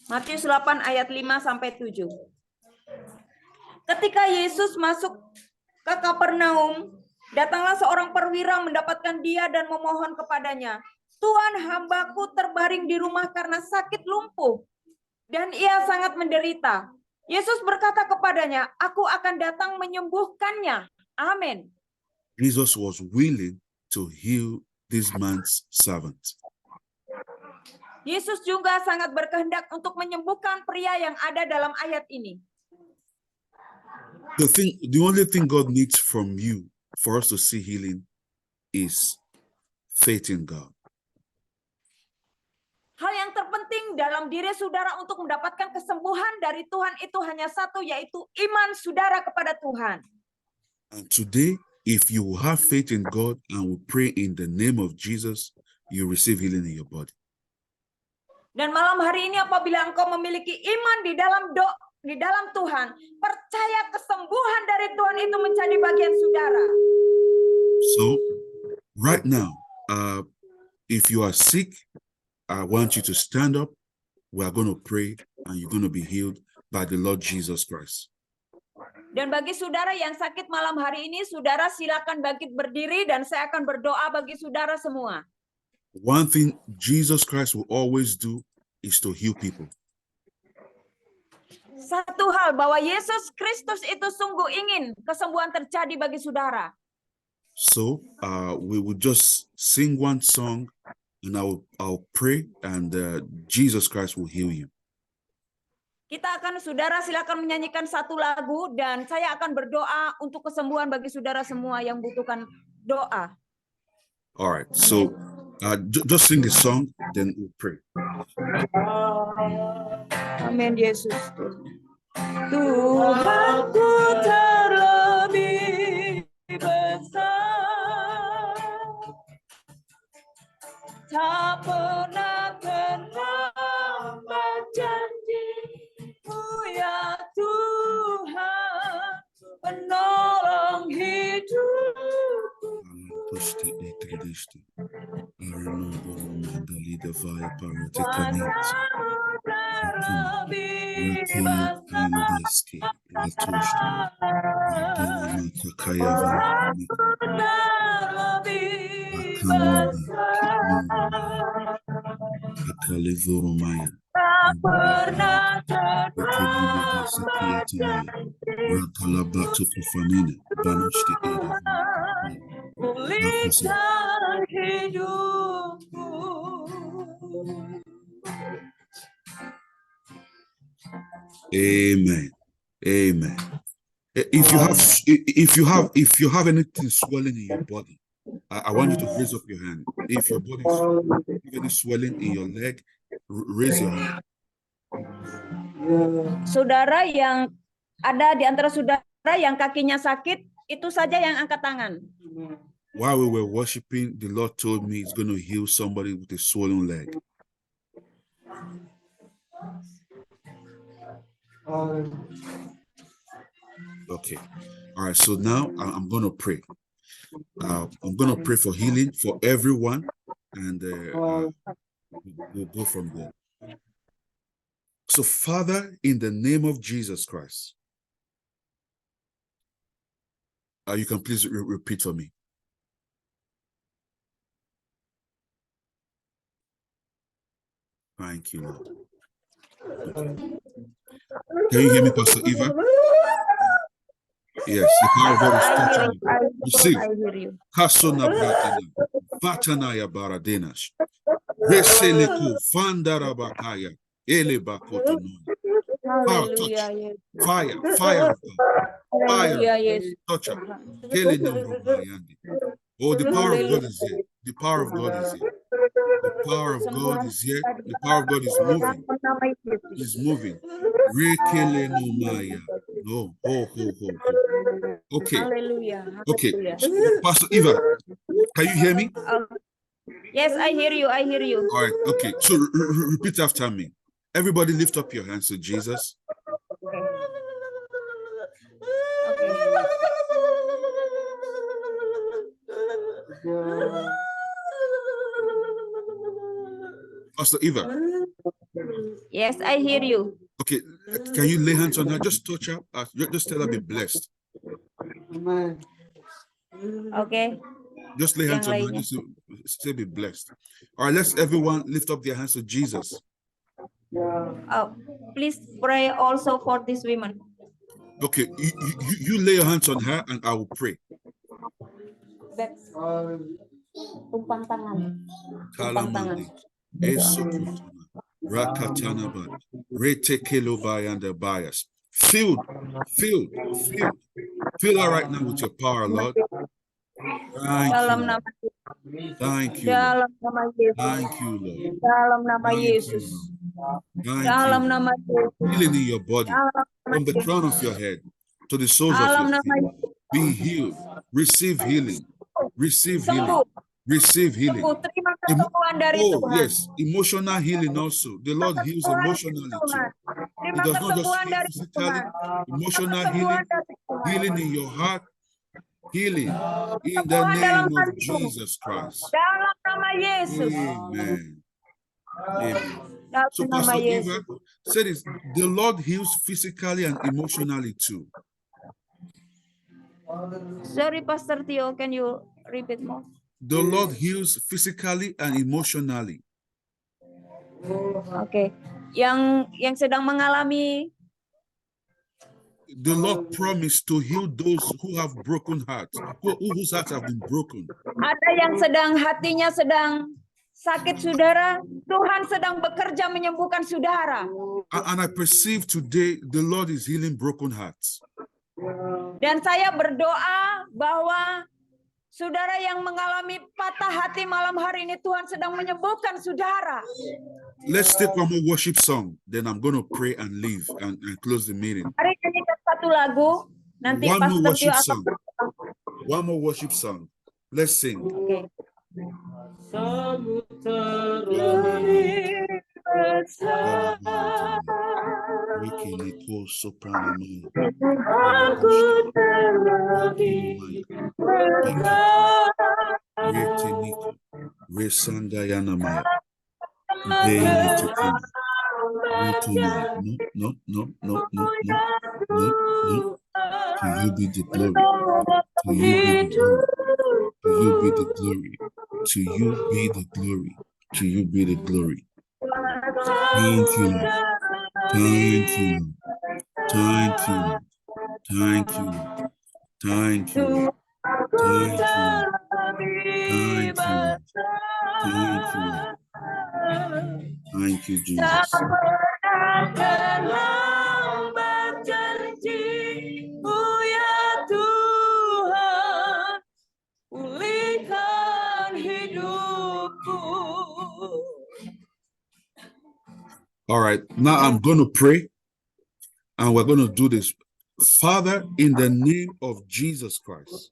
Matius 8 ayat 5 sampai 7. Ketika Yesus masuk ke Kapernaum, datanglah seorang perwira mendapatkan dia dan memohon kepadanya, Tuhan, hambaku terbaring di rumah karena sakit lumpuh, dan ia sangat menderita. Yesus berkata kepadanya, Aku akan datang menyembuhkannya. Amin. Jesus was willing to heal this man's servant. Yesus juga sangat berkehendak untuk menyembuhkan pria yang ada dalam ayat ini. The only thing God needs from you for us to see healing is faith in God. Hal yang terpenting dalam diri saudara untuk mendapatkan kesembuhan dari Tuhan itu hanya satu, yaitu iman saudara kepada Tuhan. And today, if you have faith in God and we pray in the name of Jesus, you receive healing in your body. Dan malam hari ini apabila engkau memiliki iman di dalam Tuhan, percaya kesembuhan dari Tuhan itu menjadi bagian saudara. So, right now, if you are sick, I want you to stand up. We are going to pray and you're going to be healed by the Lord Jesus Christ. Dan bagi saudara yang sakit malam hari ini, saudara silakan bangkit berdiri dan saya akan berdoa bagi saudara semua. One thing Jesus Christ will always do is to heal people. Satu hal, bahwa Yesus Kristus itu sungguh ingin kesembuhan terjadi bagi saudara. So we will just sing one song and I'll pray and Jesus Christ will heal you. Kita akan, saudara silakan menyanyikan satu lagu dan saya akan berdoa untuk kesembuhan bagi saudara semua yang butuhkan doa. All right, so just sing the song, then we'll pray. Amin, Yesus. Tuhanku terlebih besar, tak pernah terlambat janji-Mu ya Tuhan, penolong hidupku. Pulihkan hidupku. Amen. Amen. If you have anything swelling in your body, I want you to raise up your hand. If your body is any swelling in your leg, raise your hand. Saudara yang ada di antara saudara yang kakinya sakit, itu saja yang angkat tangan. While we were worshiping, the Lord told me He's going to heal somebody with a swollen leg. Okay. All right. So now I'm going to pray. I'm going to pray for healing for everyone and we'll go from there. So, Father, in the name of Jesus Christ, you can please repeat for me. Thank you, Lord. Okay. Can you hear me, Pastor Eva? Yes, the power of God is touching you. Receive. I hear you. Kasona bratana, vatanaya baradenash. Reseleku fandarabakaya, elebakotono. Power, touch. Hallelujah, yes. Fire, fire of God. Fire, Hallelujah, yes. touch her. Kelenamrobayandi. Oh, the power of God is here. The power of God is here. The power of God is here. The power of God is moving. Is moving. Rekelenomaya. No, ho, ho, ho, ho. Okay, Hallelujah. okay. Hallelujah. So, Pastor Eva, can you hear me? Yes, I hear you. I hear you. All right, okay. So repeat after me. Everybody lift up your hands to Jesus. Pastor Eva, Yes, I hear you. okay, can you lay hands on her? Just touch her. Just tell her be blessed. Okay. Just lay hands on her. lainnya. Just say be blessed. All right, let's everyone lift up their hands to Jesus. Oh, please pray also for this woman. Okay, you lay your hands on her and I will pray. Tumpang tangan. Kalamandi, Esokutana, Rakatana Bada, Retekelobaya and the bias. Fill her right now with your power, Lord. Dalam nama Thank you, dalam nama Yesus. thank you, Lord. Dalam nama Thank you, Yesus. Thank Dalam you. nama Yesus. Healing in your body, Dalam nama from the Yesus. crown of your head to the soles of Dalam your nama feet. Yesus. Be healed. Receive healing. Receive healing. Sembuh. Receive healing. Sembuh. Terima kesembuhan dari Oh, Tuhan. yes, emotional healing also. The Lord heals Kesembuhan dari emotionally too. Tuhan. He Terima does not just kesembuhan heal dari physically, Tuhan. emotional Kesembuhan healing, dari Tuhan. healing in your heart, healing in the Kesembuhan dalam name of hatimu. Jesus Christ. Dalam nama Yesus. Amen. Amen. Dalam So nama Pastor Yesus. Eva said this, the Lord heals physically and emotionally too. Sorry, Pastor Theo, can you repeat more? The Lord heals physically and emotionally. Oke. Yang sedang mengalami The Lord promised to heal those who have broken hearts, whose hearts have been broken. ada yang hatinya sedang sakit, saudara. Tuhan sedang bekerja menyembuhkan saudara. And I perceive today the Lord is healing broken hearts. Dan saya berdoa bahwa saudara yang mengalami patah hati malam hari ini, Tuhan sedang menyembuhkan saudara. Let's take one more worship song. Then I'm going to pray and leave and close the meeting. Mari nyanyikan satu lagu. Nanti One more Pastor Tio worship akan song. One more worship song. Let's sing. Oke. No. To you be the glory. To you be the glory. To you be the glory. To you be the glory. Thank you, Lord. Thank you, Lord. Thank you, Lord. Thank you, Lord. Thank you, Lord. Thank you, Lord. Thank you, Lord. Thank you, Lord. Thank you, Jesus. All right, now I'm going to pray and we're going to do this. Father, in the name of Jesus Christ.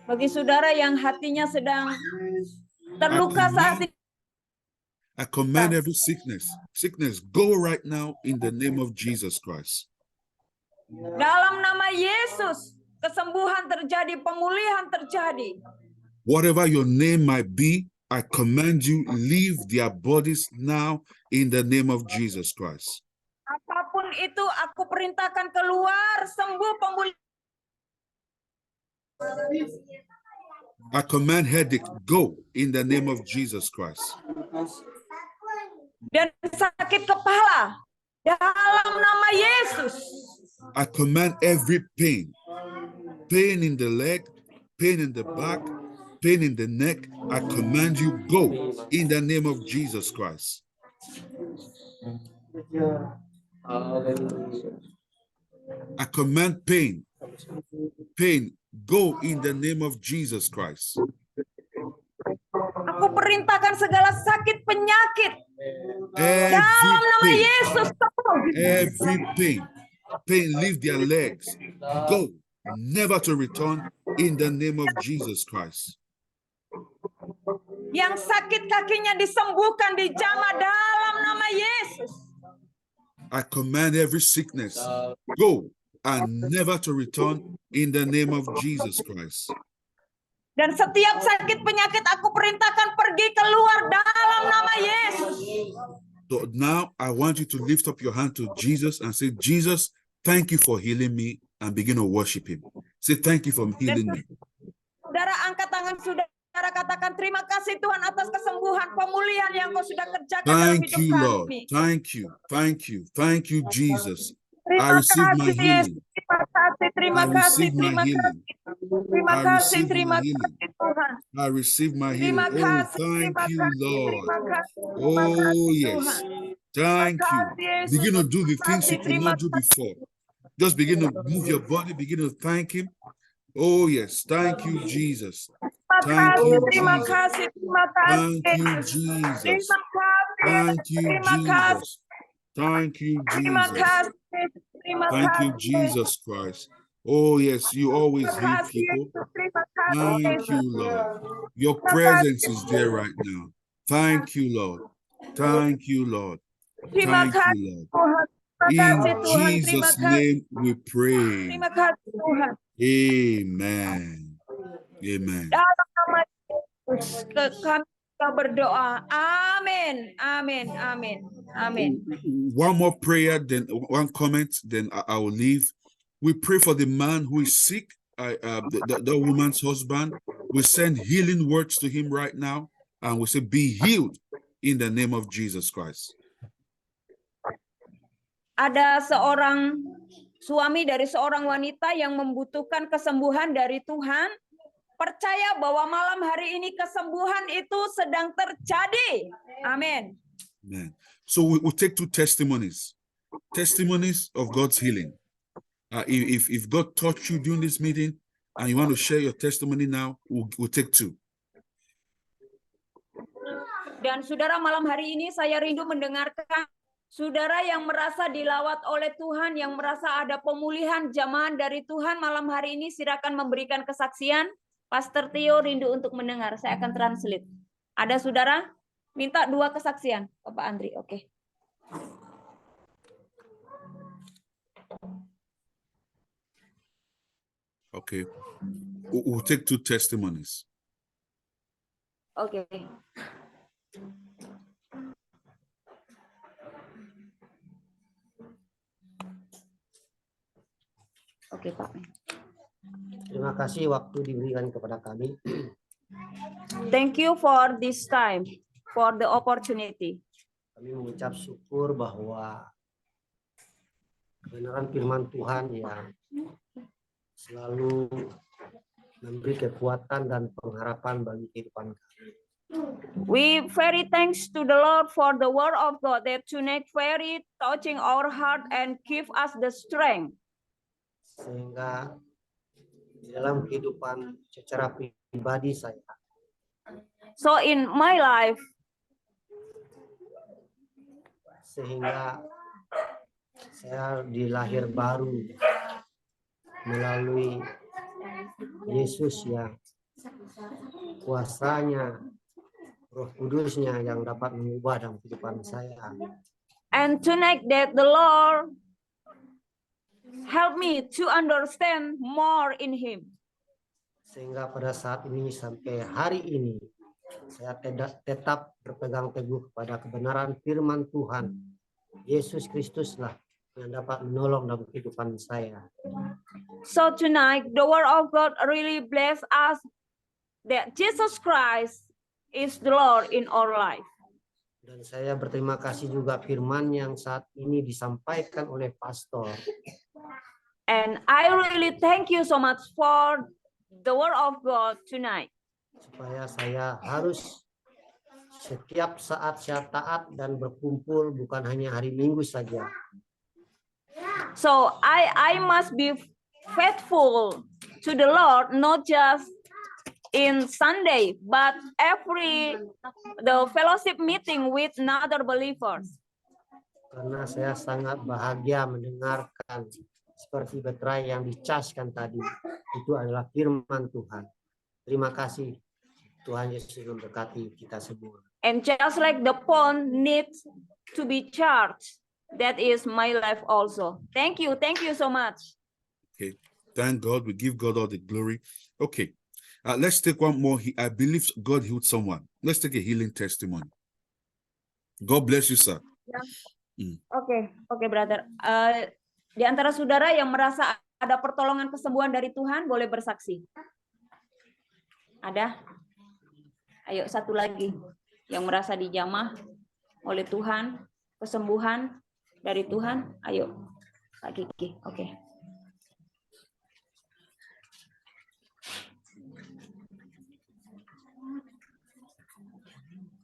Bagi saudara yang hatinya sedang terluka saat ini, I command every sickness, go right now in the name of Jesus Christ. dalam nama Yesus, kesembuhan terjadi, pemulihan terjadi. Whatever your name might be, I command you, leave their bodies now in the name of Jesus Christ. Apapun itu aku perintahkan keluar, sembuh, pemulih. I command headache, go in the name of Jesus Christ. Dan sakit kepala dalam nama Yesus. I command every pain, pain in the leg, pain in the back, pain in the neck, I command you, go in the name of Jesus Christ. I command pain, go in the name of Jesus Christ. Aku perintahkan segala sakit penyakit Every dalam nama pain, Yesus. every pain, leave their legs, go, never to return in the name of Jesus Christ. Yang sakit kakinya disembuhkan, dijamah dalam nama Yesus. I command every sickness, go, and never to return in the name of Jesus Christ. Dan setiap sakit penyakit aku perintahkan pergi keluar dalam nama Yesus. So now I want you to lift up your hand to Jesus and say, Jesus, thank you for healing me, and begin to worship him. Say, thank you for healing me. Saudara, angkat tangan saudara, katakan terima kasih Tuhan atas kesembuhan, pemulihan yang kau sudah kerjakan dalam Thank hidup you, Lord. kami. Thank you, Jesus. I Terima receive my kasih Yesus, healing. terima I kasih, receive my terima healing. kasih, terima I kasih, receive my terima healing. kasih Tuhan. I receive my healing. Terima Oh, kasih, thank terima you, kasih, Lord. terima kasih, terima Oh, kasih yes. Tuhan. Thank you. Yesus. Begin to do the things you could Terima not do before. Just begin to move your body, begin to thank him. Oh, yes. Thank you, Jesus. Thank you, terima Jesus. kasih, terima Thank kasih. you, Jesus. Terima kasih, Thank you, terima kasih, Jesus. Thank you, terima Jesus. kasih, terima Thank you, kasih. Jesus Christ. Oh, yes, you always Terima heal kasih, people. Yesus. Terima kasih, Thank Yesus. you, Lord. Your Terima presence kasih. is there right now. Thank you, Lord. Thank you, Lord. Terima Thank kasih you, Lord. Tuhan. Terima In kasih Tuhan. Terima Jesus' kasih. name we pray. Terima kasih Tuhan. Amen. Amen. Dalam nama Yesus kami berdoa. Amin. Amin. Amin. Amin. One more prayer, then one comment, then I will leave. We pray for the man who is sick, the woman's husband. We send healing words to him right now, and we say, be healed in the name of Jesus Christ. Ada seorang suami dari seorang wanita yang membutuhkan kesembuhan dari Tuhan. Percaya bahwa malam hari ini kesembuhan itu sedang terjadi. Amin. Amen. So we take two testimonies of God's healing. If God touched you during this meeting and you want to share your testimony now, we'll take two. Dan saudara, malam hari ini saya rindu mendengarkan saudara yang merasa dilawat oleh Tuhan, yang merasa ada pemulihan jamahan dari Tuhan. Malam hari ini silakan memberikan kesaksian. Pastor Tio rindu untuk mendengar. Saya akan translate. Ada saudara? Minta 2 kesaksian. Bapak Andri, oke. Okay. We'll take 2 testimonies. Oke. Oke, Pak. Terima kasih waktu diberikan kepada kami. Thank you for this time, for the opportunity. Kami mengucap syukur bahwa kebenaran firman Tuhan yang selalu memberi kekuatan dan pengharapan bagi kehidupan kami. We very thanks to the Lord for the word of God that tonight very touching our heart and give us the strength. Sehingga di dalam kehidupan secara pribadi saya, So in my life, sehingga saya dilahir baru melalui Yesus yang kuasanya, Roh Kudusnya yang dapat mengubah dalam kehidupan saya. and tonight that the Lord help me to understand more in Him. Sehingga pada saat ini sampai hari ini Saya tetap berpegang teguh kepada kebenaran firman Tuhan. Yesus Kristuslah yang dapat menolong dalam kehidupan saya. So tonight, the word of God really bless us that Jesus Christ is the Lord in our life. Dan saya berterima kasih juga firman yang saat ini disampaikan oleh pastor. And I really thank you so much for the word of God tonight. Supaya saya harus setiap saat saya taat dan berkumpul bukan hanya hari Minggu saja. So I must be faithful to the Lord, not just in Sunday, but the fellowship meeting with other believers. Karena saya sangat bahagia mendengarkan seperti baterai yang dicaskan tadi. Itu adalah firman Tuhan. Terima kasih. Tuhan Yesus memberkati kita semua. And just like the phone needs to be charged, that is my life also. Thank you so much. Okay, thank God. We give God all the glory. Okay, let's take one more. I believe God healed someone. Let's take a healing testimony. God bless you, sir. Oke, brother. Di antara saudara yang merasa ada pertolongan kesembuhan dari Tuhan, boleh bersaksi. Ada? Ayo, satu lagi yang merasa dijamah oleh Tuhan, kesembuhan dari Tuhan. Ayo, Kak Kiki. Oke.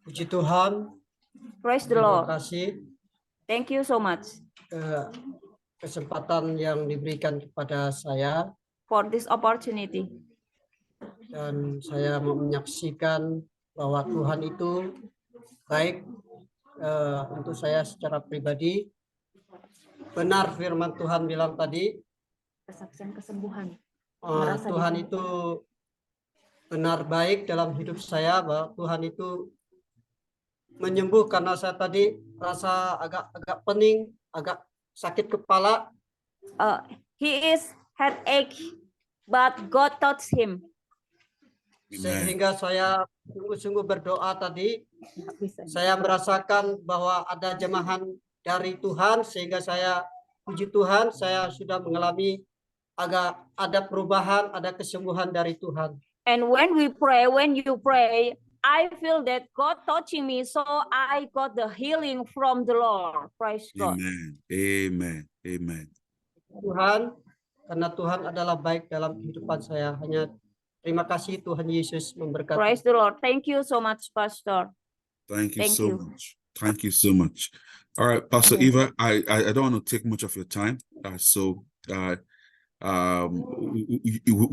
Puji Tuhan. Praise the Terima Lord. kasih Thank you so much kesempatan yang diberikan kepada saya. for this opportunity. Dan saya mau menyaksikan bahwa Tuhan itu baik untuk saya secara pribadi. Benar firman Tuhan bilang tadi, Kesaksian kesembuhan. Tuhan itu benar baik dalam hidup saya, bahwa Tuhan itu menyembuh karena saya tadi rasa agak pening, agak sakit kepala. He is headache, but God touched him. Sehingga saya sungguh-sungguh berdoa tadi. Saya merasakan bahwa ada jemahan dari Tuhan, sehingga saya puji Tuhan, saya sudah mengalami agak ada perubahan, ada kesembuhan dari Tuhan. And when you pray, I feel that God touching me, so I got the healing from the Lord. Praise God. Amen. Amen. Amen. Tuhan, karena Tuhan adalah baik dalam kehidupan saya. Hanya terima kasih Tuhan Yesus memberkati. Praise the Lord. Thank you so much, Pastor. Thank you Thank so you. much. Thank you so much. All right, Pastor Eva, I don't want to take much of your time.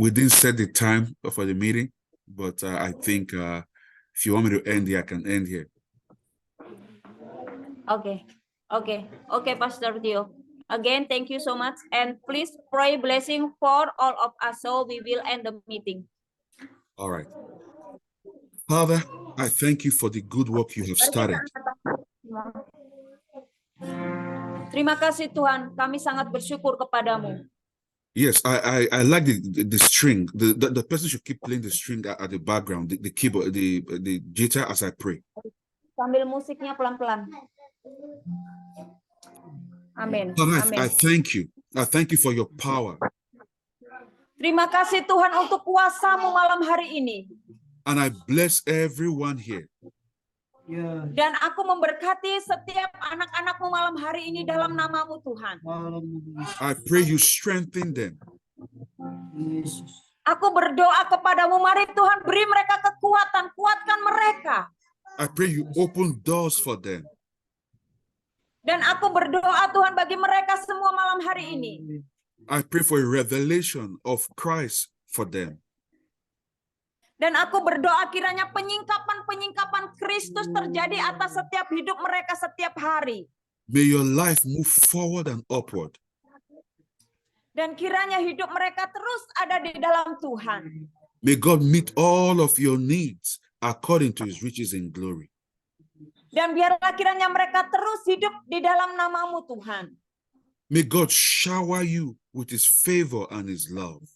We didn't set the time for the meeting, but I think if you want me to end here, I can end here. Okay, Pastor Tio. Again, thank you so much, and please pray blessing for all of us, so we will end the meeting. All right. Father, I thank you for the good work you have started. Terima kasih Tuhan, kami sangat bersyukur kepadamu. Yes, I like the string. The person should keep playing the string at the background, the keyboard, the guitar as I pray. Sambil musiknya pelan-pelan. Amin. Father, Amin. I thank you. I thank you for your power. Terima kasih Tuhan untuk kuasa-Mu malam hari ini. And I bless everyone here. Dan aku memberkati setiap anak-anak-Mu malam hari ini dalam nama-Mu Tuhan. I pray you strengthen them. Aku berdoa kepadamu, mari Tuhan beri mereka kekuatan, kuatkan mereka. I pray you open doors for them. Dan aku berdoa Tuhan bagi mereka semua malam hari ini. I pray for a revelation of Christ for them. Dan aku berdoa kiranya penyingkapan Kristus terjadi atas setiap hidup mereka setiap hari. May your life move forward and upward. Dan kiranya hidup mereka terus ada di dalam Tuhan. May God meet all of your needs according to his riches in glory. Dan biarlah kiranya mereka terus hidup di dalam nama-Mu Tuhan. May God shower you with his favor and his love.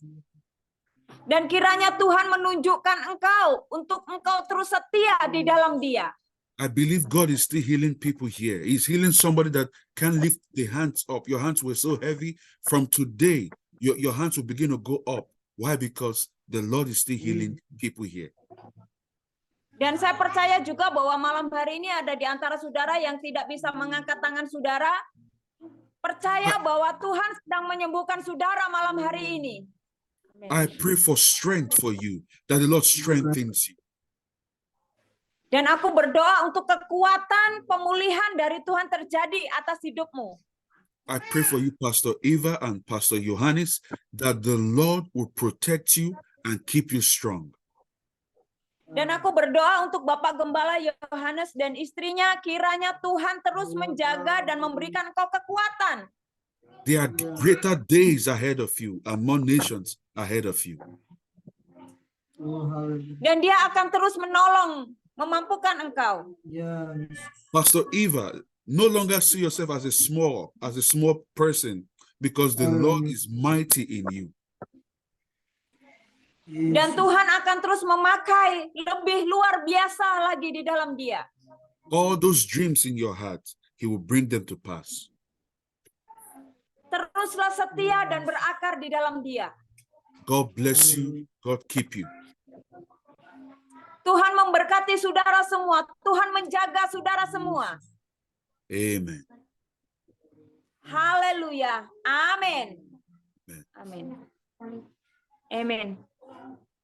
Dan kiranya Tuhan menunjukkan engkau untuk engkau terus setia di dalam Dia. I believe God is still healing people here. He's healing somebody that can't lift the hands up. Your hands were so heavy. From today, your hands will begin to go up. Why? Because the Lord is still healing people here. Dan saya percaya juga bahwa malam hari ini ada di antara saudara yang tidak bisa mengangkat tangan saudara. Percaya bahwa Tuhan sedang menyembuhkan saudara malam hari ini. I pray for strength for you, that the Lord strengthens you. Dan aku berdoa untuk kekuatan pemulihan dari Tuhan terjadi atas hidupmu. I pray for you, Pastor Eva and Pastor Johannes, that the Lord will protect you and keep you strong. Dan aku berdoa untuk Bapak Gembala Yohanes dan istrinya, kiranya Tuhan terus menjaga dan memberikan engkau kekuatan. There are greater days ahead of you and more nations ahead of you. Dan dia akan terus menolong, memampukan engkau. Pastor Eva, no longer see yourself as a small person, because the Lord is mighty in you. Dan Tuhan akan terus memakai lebih luar biasa lagi di dalam dia. All those dreams in your heart, He will bring them to pass. Teruslah setia dan berakar di dalam dia. God bless you. God keep you. Tuhan memberkati saudara semua. Tuhan menjaga saudara semua. Amen. Haleluya. Amin. Amen. Amin. Amin.